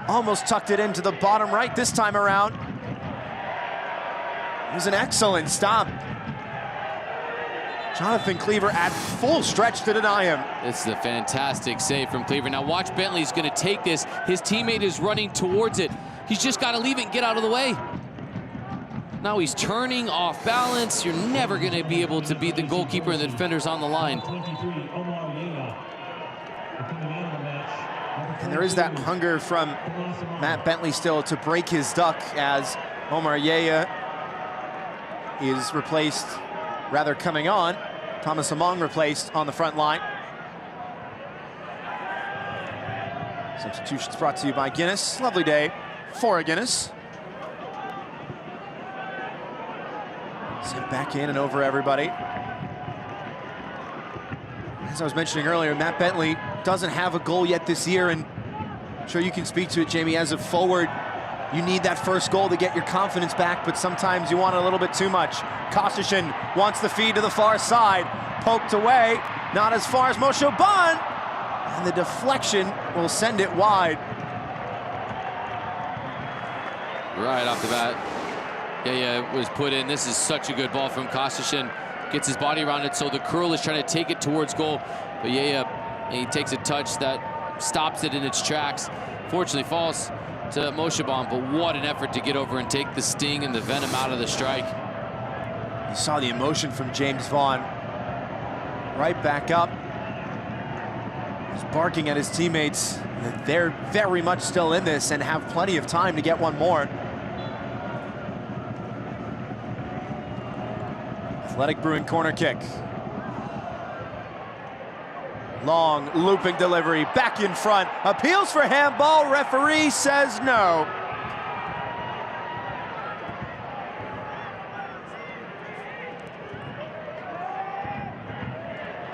almost tucked it into the bottom right this time around. It was an excellent stop. Jonathan Cleaver at full stretch to deny him. It's a fantastic save from Cleaver. Now watch, Bentley's going to take this. His teammate is running towards it. He's just got to leave it and get out of the way. Now he's turning off balance. You're never going to be able to beat the goalkeeper and the defenders on the line. And there is that hunger from Matt Bentley still to break his duck, as Omar Yaya is replaced, rather coming on. Thomas Among replaced on the front line. Substitutions brought to you by Guinness. Lovely day for a Guinness. Sent back in and over everybody. As I was mentioning earlier, Matt Bentley doesn't have a goal yet this year, and I'm sure you can speak to it, Jamie. As a forward, you need that first goal to get your confidence back, but sometimes you want a little bit too much. Kostishin wants the feed to the far side. Poked away, not as far as Moshe Ban, and the deflection will send it wide. Right off the bat, yeah, it was put in. This is such a good ball from Kostishin. Gets his body around it, so the curl is trying to take it towards goal. But he takes a touch that stops it in its tracks. Fortunately falls to Moshe Ban, but what an effort to get over and take the sting and the venom out of the strike. You saw the emotion from James Vaughn. Right back up. He's barking at his teammates that they're very much still in this and have plenty of time to get one more. Athletic Bruin corner kick. Long looping delivery, back in front. Appeals for handball, referee says no.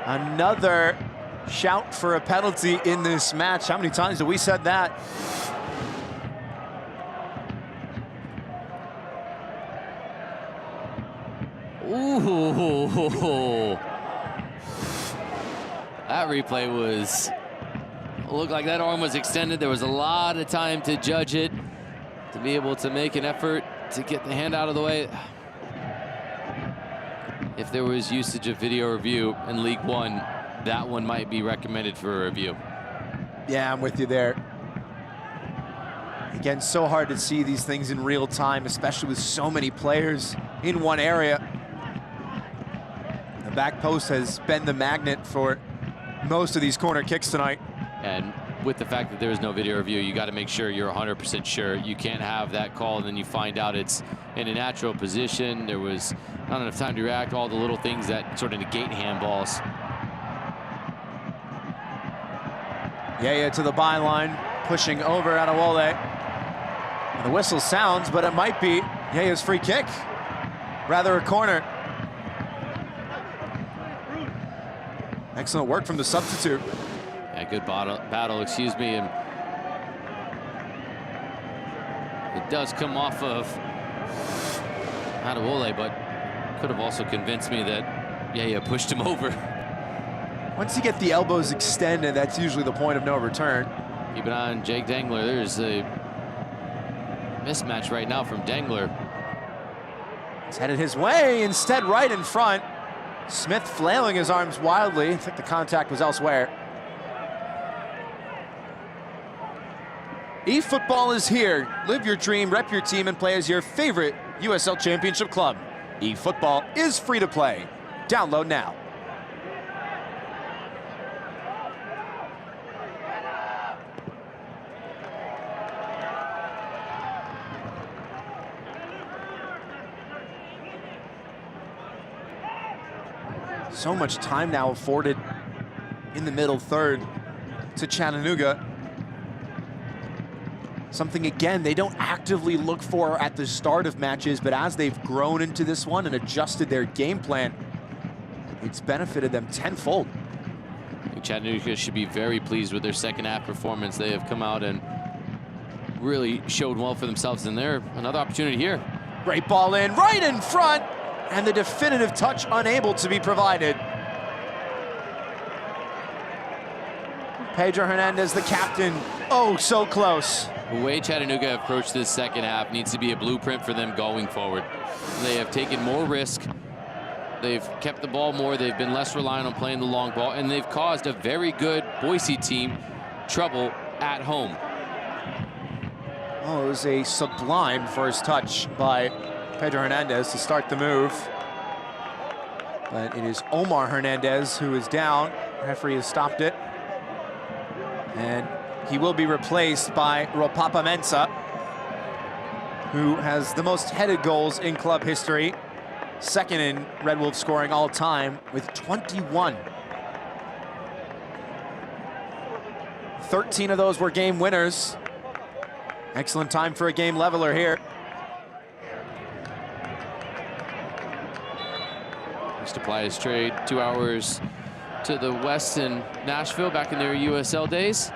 Another shout for a penalty in this match. How many times have we said that? Ooh. That replay looked like that arm was extended. There was a lot of time to judge it, to be able to make an effort to get the hand out of the way. If there was usage of video review in League One, that one might be recommended for a review. Yeah, I'm with you there. Again, so hard to see these things in real time, especially with so many players in one area. The back post has been the magnet for most of these corner kicks tonight. And with the fact that there is no video review, you got to make sure you're 100% sure. You can't have that call and then you find out it's in a natural position. There was not enough time to react, all the little things that sort of negate handballs. Yaya to the byline, pushing over Adewale. And the whistle sounds, but it might be Yaya's free kick. Rather a corner. Excellent work from the substitute. Yeah, good battle, excuse me. And it does come off of Adewale, but could have also convinced me that Yeah, pushed him over. Once you get the elbows extended, that's usually the point of no return. Keep an eye on Jake Dengler. There's a mismatch right now from Dengler. It's headed his way, instead right in front. Smith flailing his arms wildly. I think the contact was elsewhere. eFootball is here. Live your dream, rep your team, and play as your favorite USL Championship club. eFootball is free to play. Download now. So much time now afforded in the middle third to Chattanooga. Something, again, they don't actively look for at the start of matches, but as they've grown into this one and adjusted their game plan, it's benefited them tenfold. I think Chattanooga should be very pleased with their second half performance. They have come out and really showed well for themselves, and they're another opportunity here. Great ball in, right in front, and the definitive touch unable to be provided. Pedro Hernandez, the captain, oh, so close. The way Chattanooga approached this second half needs to be a blueprint for them going forward. They have taken more risk. They've kept the ball more. They've been less reliant on playing the long ball, and they've caused a very good Boise team trouble at home. Oh, it was a sublime first touch by Pedro Hernandez to start the move. But it is Omar Hernandez who is down. The referee has stopped it. And he will be replaced by Ropapa Mensah, who has the most headed goals in club history. Second in Red Wolf scoring all time with 21. 13 of those were game winners. Excellent time for a game leveler here. Used to ply his trade 2 hours to the west in Nashville back in their USL days.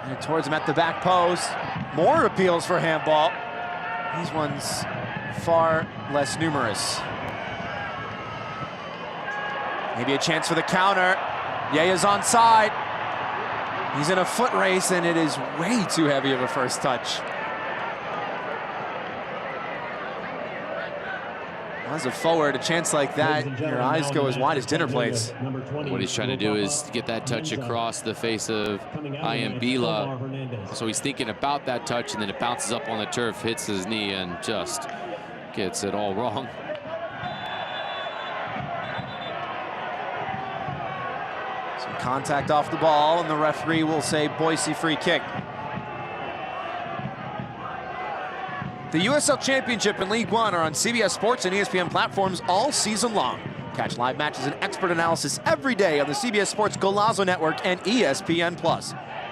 And towards him at the back post. More appeals for handball. These ones far less numerous. Maybe a chance for the counter. Yea's onside. He's in a foot race, and it is way too heavy of a first touch. As a forward, a chance like that, your eyes go as wide as dinner plates. What he's trying to do is get that touch across the face of Iambila. So he's thinking about that touch, and then it bounces up on the turf, hits his knee, and just gets it all wrong. Some contact off the ball, and the referee will say Boise free kick. The USL Championship and League One are on CBS Sports and ESPN platforms all season long. Catch live matches and expert analysis every day on the CBS Sports Golazo Network and ESPN+.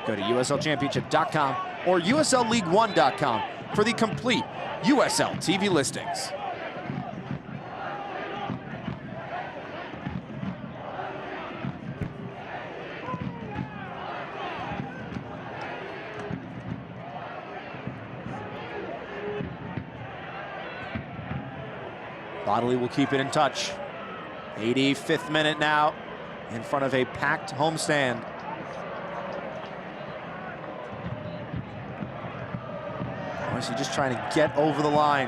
Go to USLChampionship.com or USLLeague1.com for the complete USL TV listings. Bodley will keep it in touch. 85th minute now, in front of a packed homestand. Boise just trying to get over the line.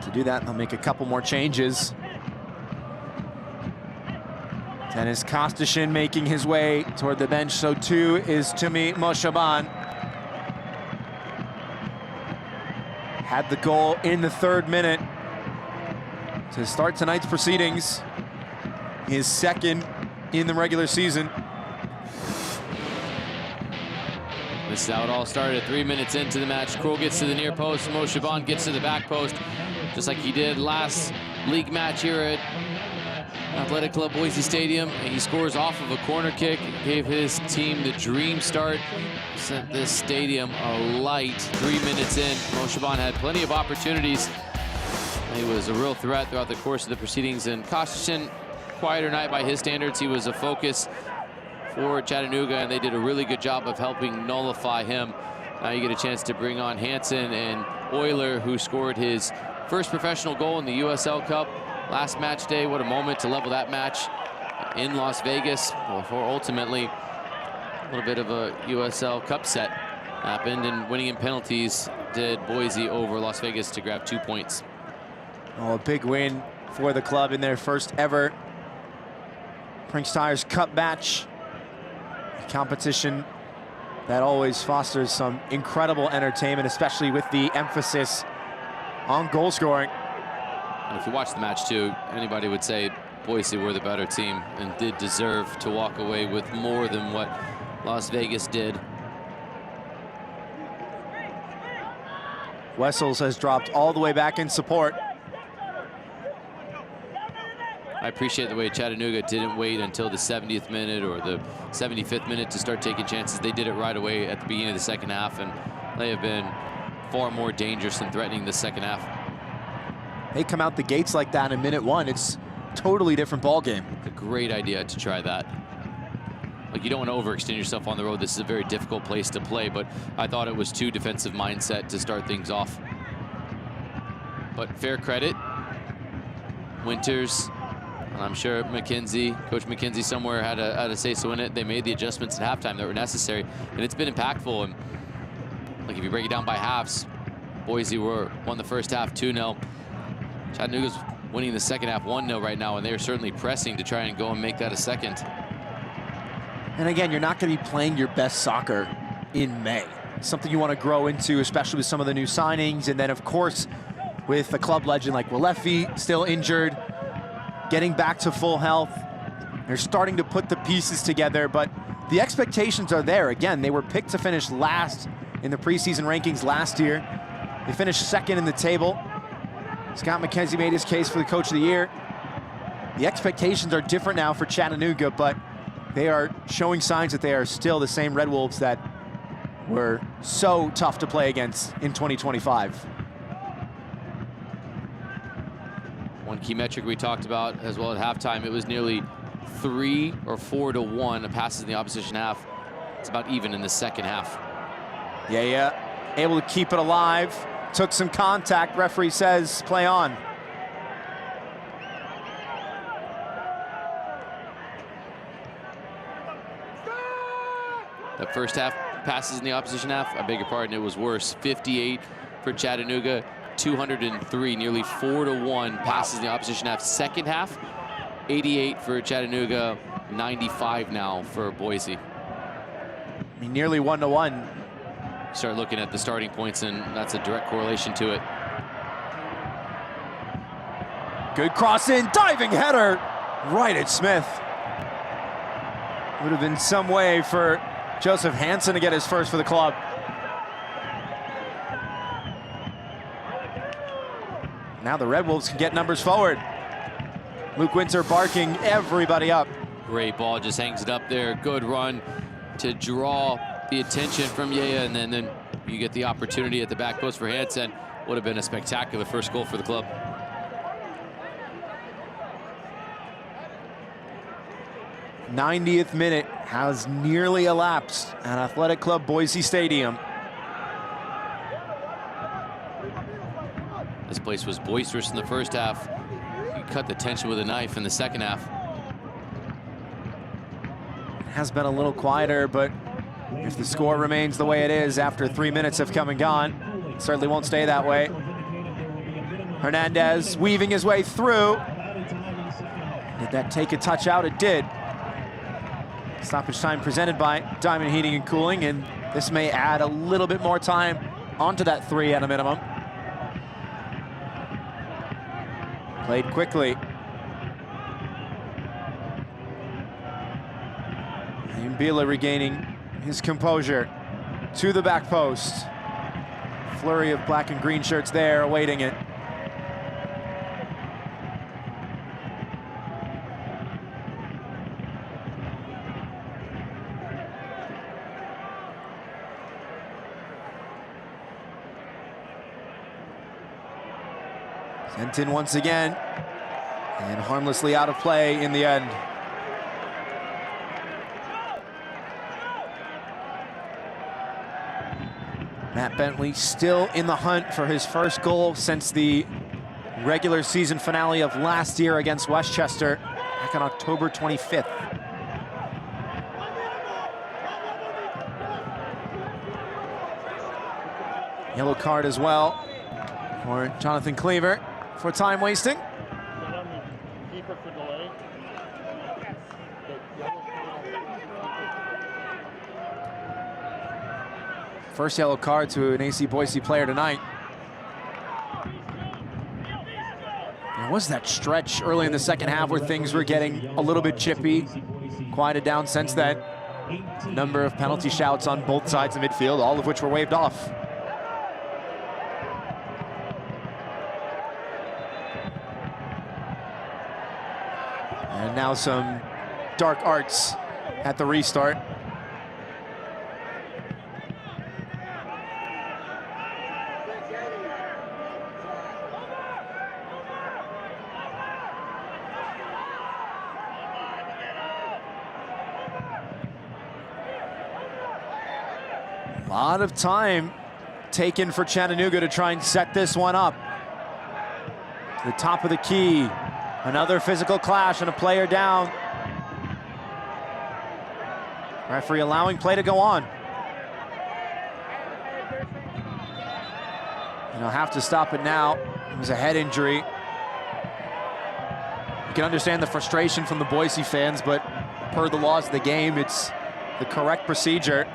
To do that, they'll make a couple more changes. Dennis Kostashin making his way toward the bench, so too is Tumi Moshaban. Had the goal in the 3rd minute to start tonight's proceedings. His 2nd in the regular season. This is how it all started. 3 minutes into the match. Kroll gets to the near post. Moshaban gets to the back post, just like he did last league match here at Athletic Club Boise Stadium, and he scores off of a corner kick. Gave his team the dream start. Sent this stadium alight. 3 minutes in, Moshaban had plenty of opportunities. He was a real threat throughout the course of the proceedings, and Kostashin, quieter night by his standards. He was a focus for Chattanooga, and they did a really good job of helping nullify him. Now you get a chance to bring on Hansen and Euler, who scored his first professional goal in the USL Cup last match day. What a moment to level that match in Las Vegas before ultimately a little bit of a USL Cup set happened, and winning in penalties did Boise over Las Vegas to grab 2 points. Oh, a big win for the club in their first ever Prinks Tires Cup match. A competition that always fosters some incredible entertainment, especially with the emphasis on goal scoring. And if you watch the match too, anybody would say Boise were the better team and did deserve to walk away with more than what Las Vegas did. Wessels has dropped all the way back in support. I appreciate the way Chattanooga didn't wait until the 70th minute or the 75th minute to start taking chances. They did it right away at the beginning of the second half, and they have been far more dangerous and threatening the second half. They come out the gates like that in minute one, it's totally different ball game. It's a great idea to try that. Like, you don't want to overextend yourself on the road. This is a very difficult place to play, but I thought it was too defensive mindset to start things off. But fair credit, Winters, and I'm sure McKenzie, Coach McKenzie somewhere had a say-so in it. They made the adjustments at halftime that were necessary, and it's been impactful. And like, if you break it down by halves, Boise won the first half 2-0. Chattanooga's winning the second half 1-0 right now, and they're certainly pressing to try and go and make that a second. And again, you're not going to be playing your best soccer in May. It's something you want to grow into, especially with some of the new signings. And then, of course, with a club legend like Walefi still injured, getting back to full health. They're starting to put the pieces together, but the expectations are there. Again, they were picked to finish last in the preseason rankings last year. They finished second in the table. Scott McKenzie made his case for the Coach of the Year. The expectations are different now for Chattanooga, but they are showing signs that they are still the same Red Wolves that were so tough to play against in 2025. One key metric we talked about as well at halftime, it was nearly 3 or 4 to 1 passes in the opposition half. It's about even in the second half. Yeah, able to keep it alive. Took some contact, referee says play on. The first half passes in the opposition half, I beg your pardon, it was worse. 58 for Chattanooga, 203, nearly 4 to 1 passes in the opposition half. Second half, 88 for Chattanooga, 95 now for Boise. I mean, nearly 1 to 1. Start looking at the starting points, and that's a direct correlation to it. Good cross in, diving header, right at Smith. Would have been some way for Joseph Hansen to get his first for the club. Now the Red Wolves can get numbers forward. Luke Winter barking everybody up. Great ball, just hangs it up there. Good run to draw the attention from Yaya, and then you get the opportunity at the back post for Hansen. Would have been a spectacular first goal for the club. '90th minute has nearly elapsed at Athletic Club Boise Stadium. This place was boisterous in the first half. You cut the tension with a knife in the second half. It has been a little quieter, but if the score remains the way it is after 3 minutes have come and gone, it certainly won't stay that way. Hernandez weaving his way through. Did that take a touch out? It did. Stoppage time presented by Diamond Heating and Cooling, and this may add a little bit more time onto that 3 at a minimum. Played quickly. Mbila regaining his composure to the back post. Flurry of black and green shirts there awaiting it. Sent in once again, and harmlessly out of play in the end. Matt Bentley still in the hunt for his first goal since the regular season finale of last year against Westchester back on October 25th. Yellow card as well for Jonathan Cleaver for time wasting. First yellow card to an AC Boise player tonight. There was that stretch early in the second half where things were getting a little bit chippy. Quieted down since then. A number of penalty shouts on both sides of midfield, all of which were waved off. And now some dark arts at the restart. A lot of time taken for Chattanooga to try and set this one up. To the top of the key. Another physical clash and a player down. Referee allowing play to go on. And he'll have to stop it now. It was a head injury. You can understand the frustration from the Boise fans, but per the laws of the game, it's the correct procedure.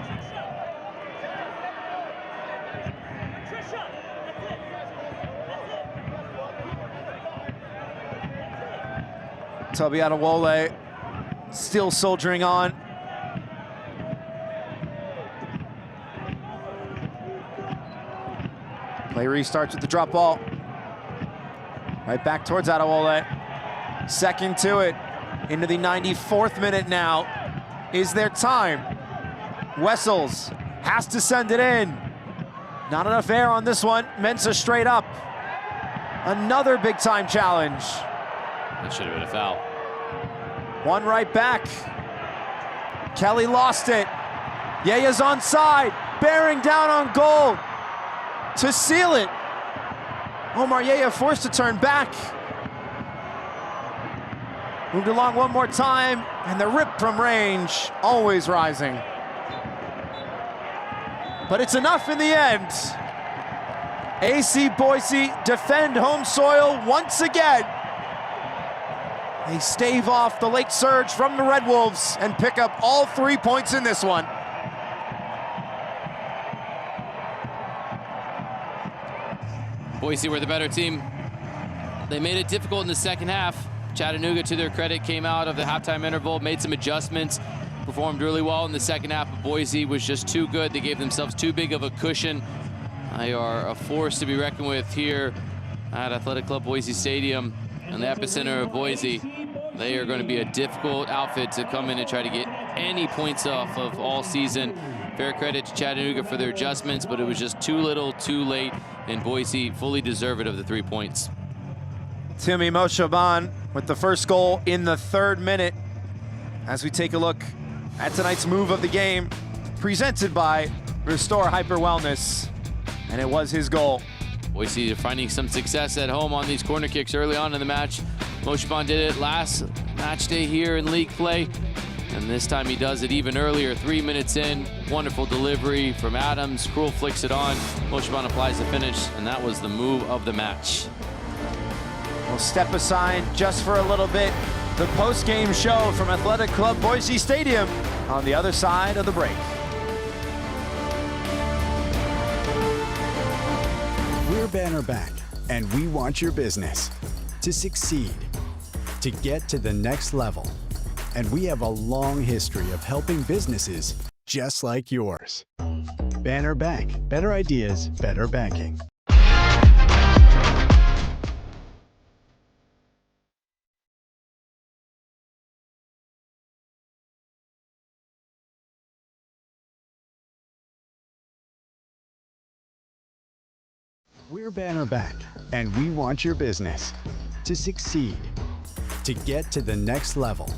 Toby Adewole still soldiering on. Play restarts with the drop ball. Right back towards Adewole. Second to it. Into the 94th minute now. Is there time? Wessels has to send it in. Not enough air on this one. Mensah straight up. Another big time challenge. That should have been a foul. One right back. Kelly lost it. Yea's onside, bearing down on goal to seal it. Omar Yea forced to turn back. Moved along one more time, and the rip from range, always rising. But it's enough in the end. AC Boise defend home soil once again. They stave off the late surge from the Red Wolves and pick up all 3 points in this one. Boise were the better team. They made it difficult in the second half. Chattanooga, to their credit, came out of the halftime interval, made some adjustments, performed really well in the second half, but Boise was just too good. They gave themselves too big of a cushion. They are a force to be reckoned with here at Athletic Club Boise Stadium. In the epicenter of Boise. They are going to be a difficult outfit to come in and try to get any points off of all season. Fair credit to Chattanooga for their adjustments, but it was just too little, too late, and Boise fully deserved it of the 3 points. Timi Moshaban with the first goal in the 3rd minute. As we take a look at tonight's move of the game, presented by Restore Hyper Wellness, and it was his goal. Boise finding some success at home on these corner kicks early on in the match. Moshaban did it last match day here in league play, and this time he does it even earlier, 3 minutes in. Wonderful delivery from Adams. Krull flicks it on. Moshaban applies the finish, and that was the move of the match. We'll step aside just for a little bit. The post-game show from Athletic Club Boise Stadium on the other side of the break. We're Banner Back, and we want your business to succeed, to get to the next level. And we have a long history of helping businesses just like yours. Banner Bank, better ideas, better banking. We're Banner Back, and we want your business to succeed, to get to the next level.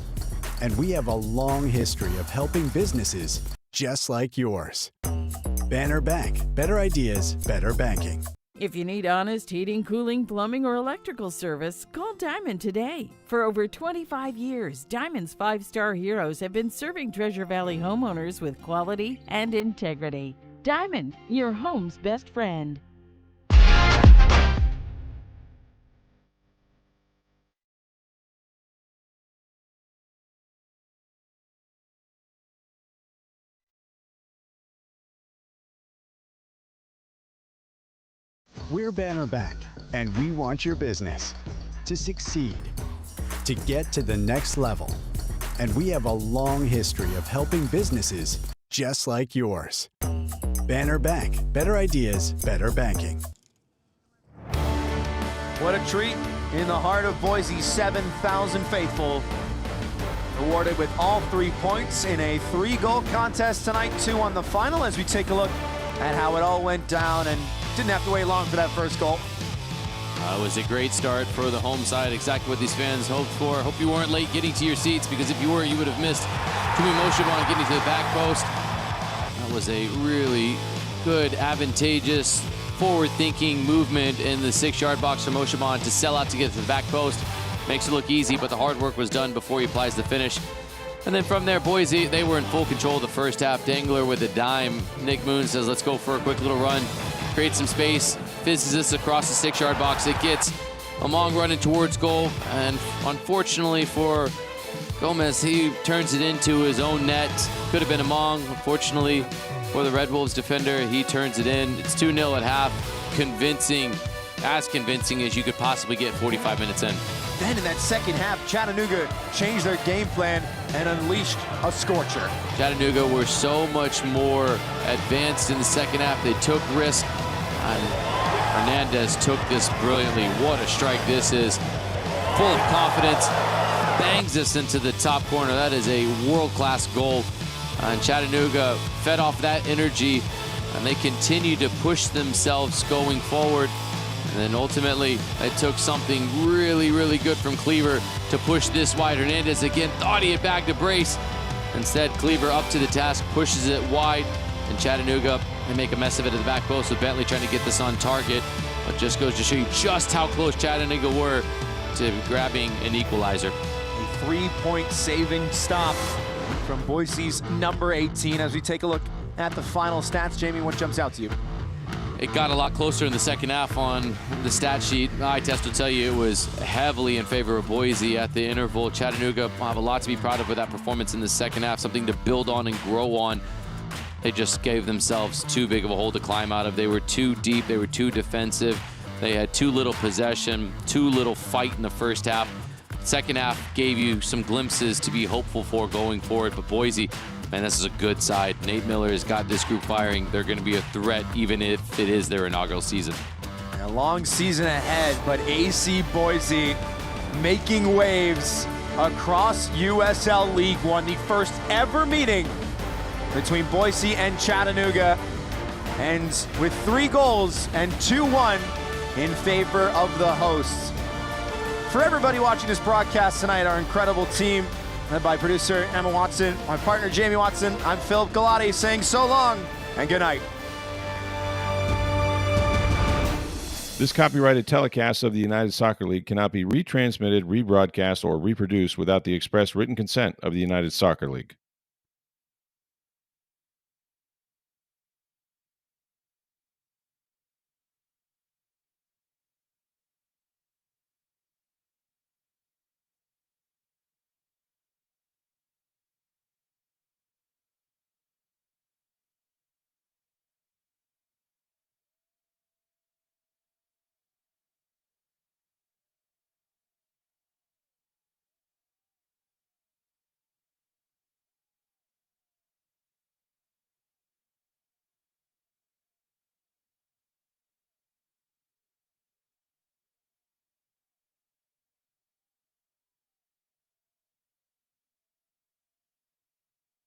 And we have a long history of helping businesses just like yours. Banner Bank. Better ideas, better banking. If you need honest heating, cooling, plumbing, or electrical service, call Diamond today. For over 25 years, Diamond's 5-star heroes have been serving Treasure Valley homeowners with quality and integrity. Diamond, your home's best friend. We're Banner Bank, and we want your business to succeed, to get to the next level. And we have a long history of helping businesses just like yours. Banner Bank. Better ideas, better banking. What a treat in the heart of Boise. 7,000 faithful awarded with all 3 points in a 3-goal contest tonight. 2 on the final as we take a look at how it all went down, and didn't have to wait long for that first goal. It was a great start for the home side, exactly what these fans hoped for. Hope you weren't late getting to your seats, because if you were, you would have missed Kumi Moshibon getting to the back post. That was a really good, advantageous, forward-thinking movement in the 6-yard box for Moshibon to sell out to get to the back post. Makes it look easy, but the hard work was done before he applies the finish. And then from there, Boise, they were in full control of the first half. Dangler with a dime. Nick Moon says, let's go for a quick little run. Creates some space, fizzes this across the 6-yard box. It gets Among running towards goal, and unfortunately for Gomez, he turns it into his own net. Could have been Among. Unfortunately for the Red Wolves defender, he turns it in. It's 2-0 at half. Convincing, as convincing as you could possibly get 45 minutes in. Then in that second half, Chattanooga changed their game plan and unleashed a scorcher. Chattanooga were so much more advanced in the second half. They took risk. Hernandez took this brilliantly. What a strike this is. Full of confidence. Bangs this into the top corner. That is a world-class goal. And Chattanooga fed off that energy, and they continued to push themselves going forward. And then ultimately, it took something really, really good from Cleaver to push this wide. Hernandez again thought he had bagged a brace. Instead, Cleaver up to the task, pushes it wide, and Chattanooga, they make a mess of it at the back post with Bentley trying to get this on target. But just goes to show you just how close Chattanooga were to grabbing an equalizer. A 3-point saving stop from Boise's number 18. As we take a look at the final stats, Jamie, what jumps out to you? It got a lot closer in the second half on the stat sheet. Eye test will tell you it was heavily in favor of Boise at the interval. Chattanooga have a lot to be proud of with that performance in the second half, something to build on and grow on. They just gave themselves too big of a hole to climb out of. They were too deep, they were too defensive. They had too little possession, too little fight in the first half. Second half gave you some glimpses to be hopeful for going forward, but Boise, man, this is a good side. Nate Miller has got this group firing. They're going to be a threat even if it is their inaugural season. A long season ahead, but AC Boise making waves across USL League One, the first ever meeting between Boise and Chattanooga, and with 3 goals and 2-1 in favor of the hosts. For everybody watching this broadcast tonight, our incredible team, led by producer Emma Watson, my partner Jamie Watson, I'm Philip Galati saying so long and good night. This copyrighted telecast of the United Soccer League cannot be retransmitted, rebroadcast, or reproduced without the express written consent of the United Soccer League.